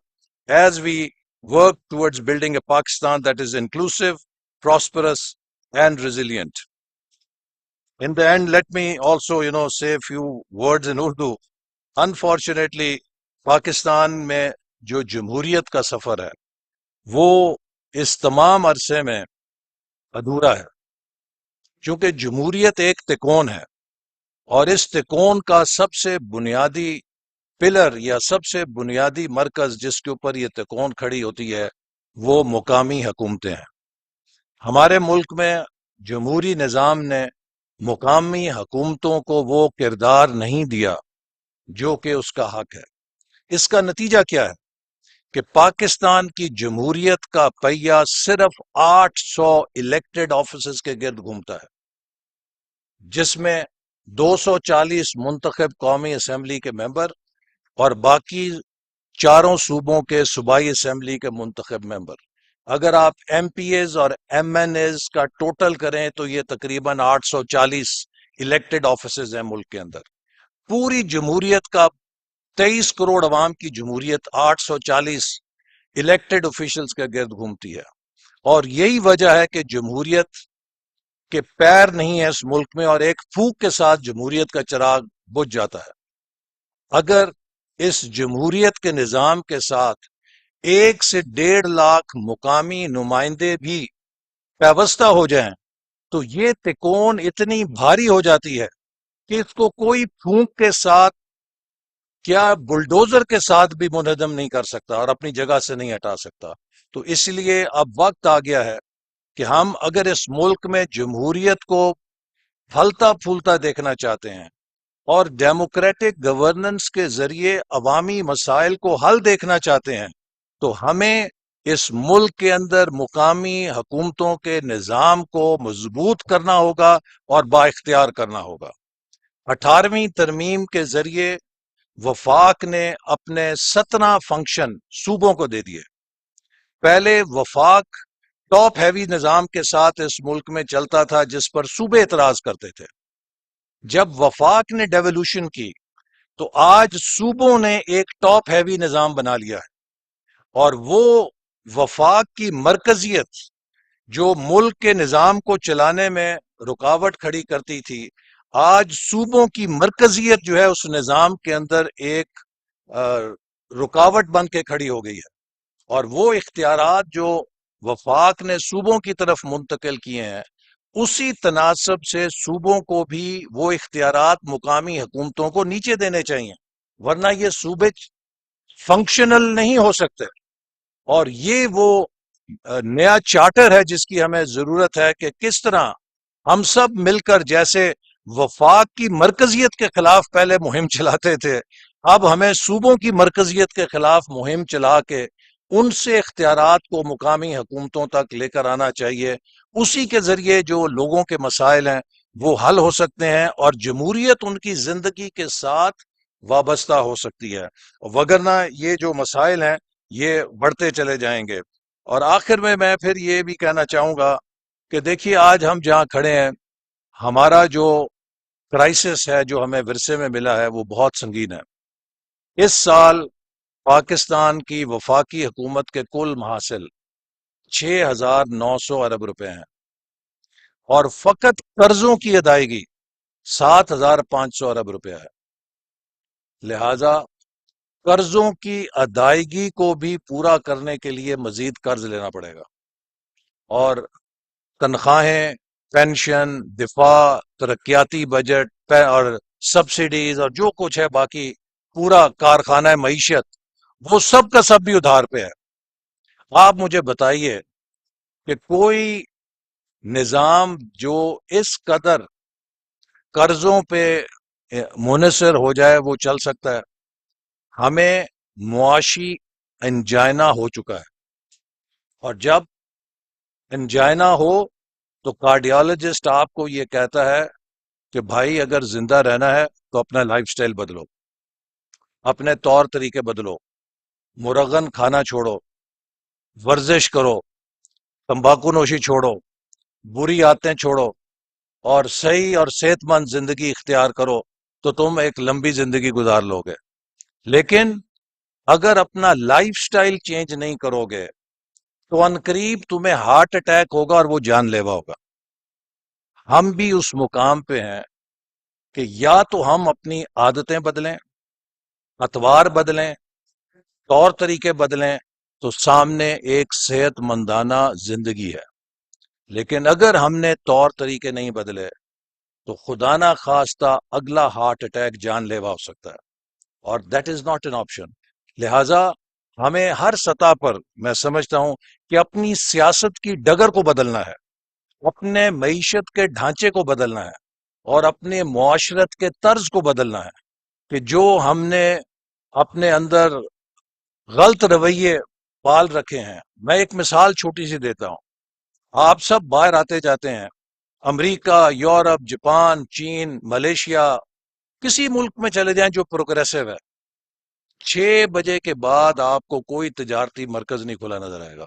as we work towards building a Pakistan that is inclusive, prosperous, and resilient. In the end, let me also, say a few words in Urdu. Unfortunately, Pakistan में जो जमहूरियत का सफर है, वो इस तमाम अरसे में अधूरा है, क्योंकि जमहूरियत एक तिकोन है और इस तिकोन का सबसे बुनियादी पिलर या सबसे बुनियादी मरकज जिसके ऊपर ये तिकोन खड़ी होती है, वो मुकामी हुकूमतें हैं। हमारे मुल्क में जमहूरी निज़ाम ने मुकामी हुकूमतों को वो किरदार नहीं दिया जो कि उसका हक है। इसका नतीजा क्या है कि पाकिस्तान की जमहूरियत का पहिया सिर्फ 800 इलेक्टेड ऑफिसर्स के गिर्द घूमता है, जिसमें 240 मुंतखब कौमी असेंबली के मेंबर और बाकी चारों सूबों के सूबाई असेंबली के मुंतखब मेंबर। अगर आप एमपीएज और एमएनएज का टोटल करें तो ये तकरीबन 840 इलेक्टेड ऑफिसर्स हैं मुल्क के अंदर। पूरी जमहूरियत का 23 करोड़ अवाम की जमहूरियत 840 इलेक्टेड ऑफिशियल्स के गिर्द घूमती है, और यही वजह है कि जमहूरियत के पैर नहीं है इस मुल्क में और एक फूंक के साथ जमहूरियत का चिराग बुझ जाता है। अगर इस जमहूरियत के निजाम के साथ 1 से 1.5 लाख मुकामी नुमाइंदे भी पैवस्ता हो जाएं तो ये तिकोन इतनी भारी हो जाती है कि इसको कोई फूंक के साथ, क्या बुलडोजर के साथ भी मुनहदम नहीं कर सकता और अपनी जगह से नहीं हटा सकता। तो इसलिए अब वक्त आ गया है कि हम अगर इस मुल्क में जमहूरियत को फलता फूलता देखना चाहते हैं और डेमोक्रेटिक गवर्नेंस के जरिए अवामी मसाइल को हल देखना चाहते हैं, तो हमें इस मुल्क के अंदर मुकामी हुकूमतों के निज़ाम को मजबूत करना होगा और बाइख्तियार करना होगा। 18वीं तरमीम के जरिए वफाक ने अपने 17 फंक्शन सूबों को दे दिए। पहले वफाक टॉप हैवी निजाम के साथ इस मुल्क में चलता था जिस पर सूबे इतराज करते थे। جب وفاق نے ڈیولوشن کی تو آج صوبوں نے ایک ٹاپ ہیوی نظام بنا لیا ہے، اور وہ وفاق کی مرکزیت جو ملک کے نظام کو چلانے میں رکاوٹ کھڑی کرتی تھی، آج صوبوں کی مرکزیت جو ہے اس نظام کے اندر ایک رکاوٹ بن کے کھڑی ہو گئی ہے، اور وہ اختیارات جو وفاق نے صوبوں کی طرف منتقل کیے ہیں، اسی تناسب سے صوبوں کو بھی وہ اختیارات مقامی حکومتوں کو نیچے دینے چاہیے، ورنہ یہ صوبے فنکشنل نہیں ہو سکتے۔ اور یہ وہ نیا چارٹر ہے جس کی ہمیں ضرورت ہے کہ کس طرح ہم سب مل کر، جیسے وفاق کی مرکزیت کے خلاف پہلے مہم چلاتے تھے، اب ہمیں صوبوں کی مرکزیت کے خلاف مہم چلا کے ان سے اختیارات کو مقامی حکومتوں تک لے کر آنا چاہیے۔ اسی کے ذریعے جو لوگوں کے مسائل ہیں وہ حل ہو سکتے ہیں، اور جمہوریت ان کی زندگی کے ساتھ وابستہ ہو سکتی ہے، وگرنہ یہ جو مسائل ہیں یہ بڑھتے چلے جائیں گے۔ اور آخر میں پھر یہ بھی کہنا چاہوں گا کہ دیکھیے آج ہم جہاں کھڑے ہیں، ہمارا جو کرائسس ہے جو ہمیں ورثے میں ملا ہے وہ بہت سنگین ہے۔ اس سال پاکستان کی وفاقی حکومت کے کل محاصل 6,900 ارب روپے ہیں، اور فقط قرضوں کی ادائیگی 7,500 ارب روپے ہے۔ لہذا قرضوں کی ادائیگی کو بھی پورا کرنے کے لیے مزید قرض لینا پڑے گا، اور تنخواہیں، پینشن، دفاع، ترقیاتی بجٹ اور سبسڈیز اور جو کچھ ہے باقی پورا کارخانہ معیشت، وہ سب کا سب بھی ادھار پہ ہے۔ آپ مجھے بتائیے کہ کوئی نظام جو اس قدر قرضوں پہ منحصر ہو جائے وہ چل سکتا ہے؟ ہمیں معاشی انجائنا ہو چکا ہے، اور جب انجائنا ہو تو کارڈیالوجسٹ آپ کو یہ کہتا ہے کہ بھائی اگر زندہ رہنا ہے تو اپنا لائف سٹائل بدلو، اپنے طور طریقے بدلو، مرغن کھانا چھوڑو، ورزش کرو، تمباکو نوشی چھوڑو، بری عادتیں چھوڑو، اور صحیح اور صحت مند زندگی اختیار کرو تو تم ایک لمبی زندگی گزار لو گے۔ لیکن اگر اپنا لائف سٹائل چینج نہیں کرو گے تو عنقریب تمہیں ہارٹ اٹیک ہوگا اور وہ جان لیوا ہوگا۔ ہم بھی اس مقام پہ ہیں کہ یا تو ہم اپنی عادتیں بدلیں، اطوار بدلیں، طور طریقے بدلیں، تو سامنے ایک صحت مندانہ زندگی ہے۔ لیکن اگر ہم نے طور طریقے نہیں بدلے تو خدا نہ خواستہ اگلا ہارٹ اٹیک جان لیوا ہو سکتا ہے، اور that is not an option. لہٰذا ہمیں ہر سطح پر میں سمجھتا ہوں کہ اپنی سیاست کی ڈگر کو بدلنا ہے، اپنے معیشت کے ڈھانچے کو بدلنا ہے، اور اپنے معاشرت کے طرز کو بدلنا ہے کہ جو ہم نے اپنے اندر غلط رویے پال رکھے ہیں۔ میں ایک مثال چھوٹی سی دیتا ہوں۔ آپ سب باہر آتے جاتے ہیں، امریکہ، یورپ، جاپان، چین، ملیشیا، کسی ملک میں چلے جائیں جو پروگریسو ہے، 6 بجے کے بعد آپ کو کوئی تجارتی مرکز نہیں کھلا نظر آئے گا۔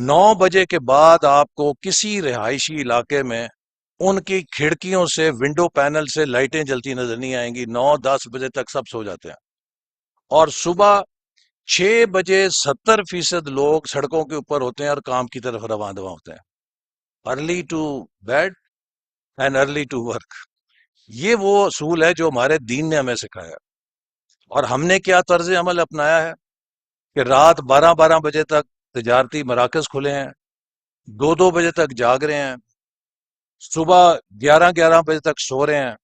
9 بجے کے بعد آپ کو کسی رہائشی علاقے میں ان کی کھڑکیوں سے، ونڈو پینل سے لائٹیں جلتی نظر نہیں آئیں گی۔ 9-10 بجے تک سب سو جاتے ہیں، اور صبح 6 بجے 70% لوگ سڑکوں کے اوپر ہوتے ہیں اور کام کی طرف رواں دواں ہوتے ہیں۔ Early to bed and early to work, یہ وہ اصول ہے جو ہمارے دین نے ہمیں سکھایا۔ اور ہم نے کیا طرز عمل اپنایا ہے کہ رات 12 بجے تک تجارتی مراکز کھلے ہیں، 2 بجے تک جاگ رہے ہیں، صبح 11 بجے تک سو رہے ہیں۔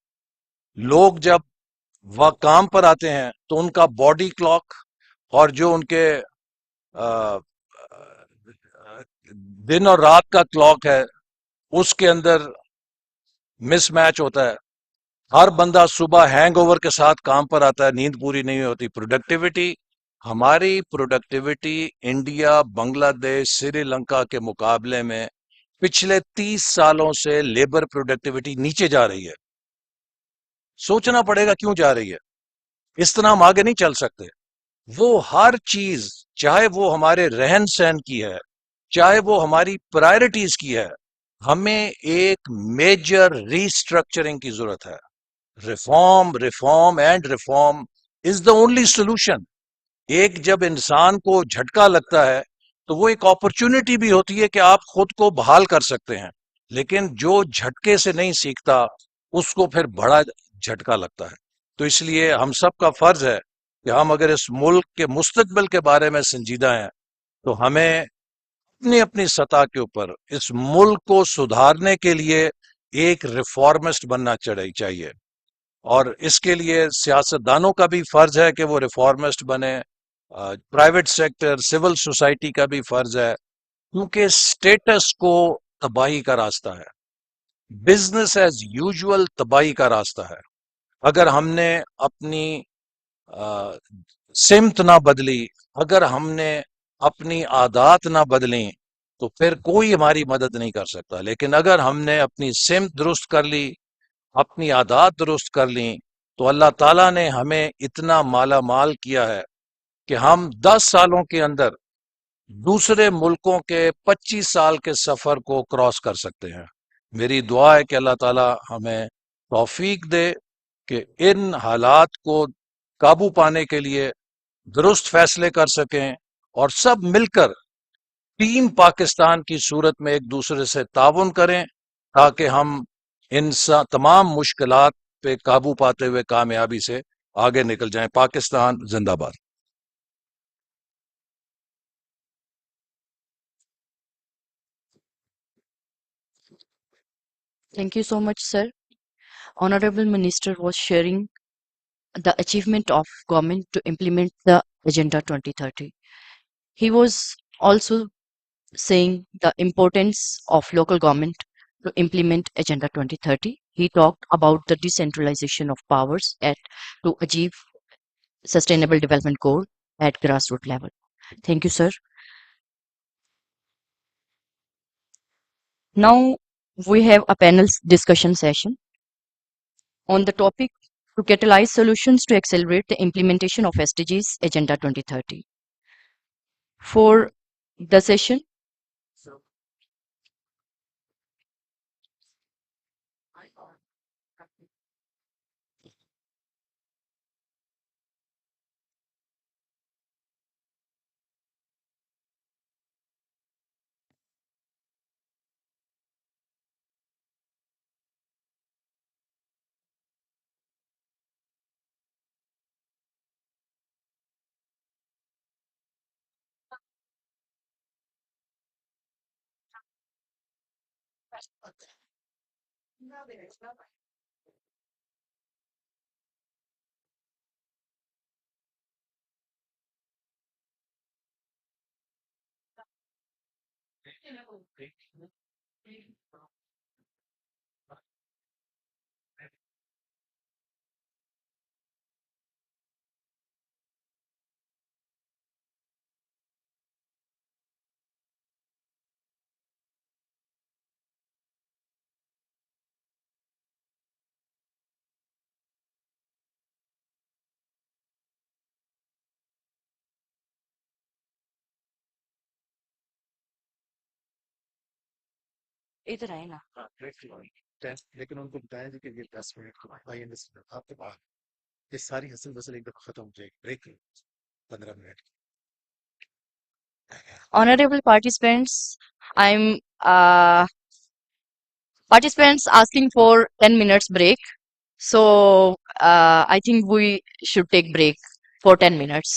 لوگ جب وہ کام پر آتے ہیں تو ان کا باڈی کلاک اور جو ان کے دن اور رات کا کلاک ہے اس کے اندر مس میچ ہوتا ہے۔ ہر بندہ صبح ہینگ اوور کے ساتھ کام پر آتا ہے، نیند پوری نہیں ہوتی۔ پروڈکٹیوٹی، ہماری پروڈکٹیوٹی انڈیا، بنگلہ دیش، سری لنکا کے مقابلے میں پچھلے 30 سالوں سے لیبر پروڈکٹیوٹی نیچے جا رہی ہے۔ سوچنا پڑے گا کیوں جا رہی ہے، اس طرح ہم آگے نہیں چل سکتے۔ وہ ہر چیز، چاہے وہ ہمارے رہن سہن کی ہے، چاہے وہ ہماری پرائرٹیز کی ہے، ہمیں ایک میجر ریسٹرکچرنگ کی ضرورت ہے. Reform and reform is the only solution. ایک جب انسان کو جھٹکا لگتا ہے تو وہ ایک اپرچونٹی بھی ہوتی ہے کہ آپ خود کو بحال کر سکتے ہیں، لیکن جو جھٹکے سے نہیں سیکھتا اس کو پھر بڑا جھٹکا لگتا ہے. تو اس لیے ہم سب کا فرض ہے کہ ہم اگر اس ملک کے مستقبل کے بارے میں سنجیدہ ہیں تو ہمیں اپنی اپنی سطح کے اوپر اس ملک کو سدھارنے کے لیے ایک ریفارمسٹ بننا چاہیے. اور اس کے لیے سیاستدانوں کا بھی فرض ہے کہ وہ ریفارمسٹ بنے، پرائیویٹ سیکٹر سول سوسائٹی کا بھی فرض ہے، کیونکہ سٹیٹس کو تباہی کا راستہ ہے، بزنس ایز یوزول تباہی کا راستہ ہے. اگر ہم نے اپنی سمت نہ بدلی، اگر ہم نے اپنی عادات نہ بدلیں تو پھر کوئی ہماری مدد نہیں کر سکتا. لیکن اگر ہم نے اپنی سمت درست کر لی، اپنی عادات درست کر لیں، تو اللہ تعالیٰ نے ہمیں اتنا مالا مال کیا ہے کہ ہم 10 سالوں کے اندر دوسرے ملکوں کے 25 سال کے سفر کو کراس کر سکتے ہیں. میری دعا ہے کہ اللہ تعالیٰ ہمیں توفیق دے کہ ان حالات کو قابو پانے کے لیے درست فیصلے کر سکیں اور سب مل کر ٹیم پاکستان کی صورت میں ایک دوسرے سے تعاون کریں تاکہ ہم ان تمام مشکلات پہ قابو پاتے ہوئے کامیابی سے آگے نکل جائیں. پاکستان زندہ باد. Thank you so much, sir. Honorable Minister was sharing the achievement of government to implement the Agenda 2030. He was also saying the importance of local government to implement Agenda 2030. He talked about the decentralization of powers to achieve sustainable development goal at grassroots level. Thank you, sir. Now we have a panel discussion session on the topic to catalyze solutions to accelerate the implementation of SDGs Agenda 2030. For the session, ادھر آئے نا. لیکن ان کو بتایا کہ یہ 10 minute آپ کے بعد یہ ساری حسل بسل ایک دفعہ ختم ہو جائے گی. Break 15 minute. Honorable participants, I'm participants asking for 10 minutes break. So I think we should take break for 10 minutes.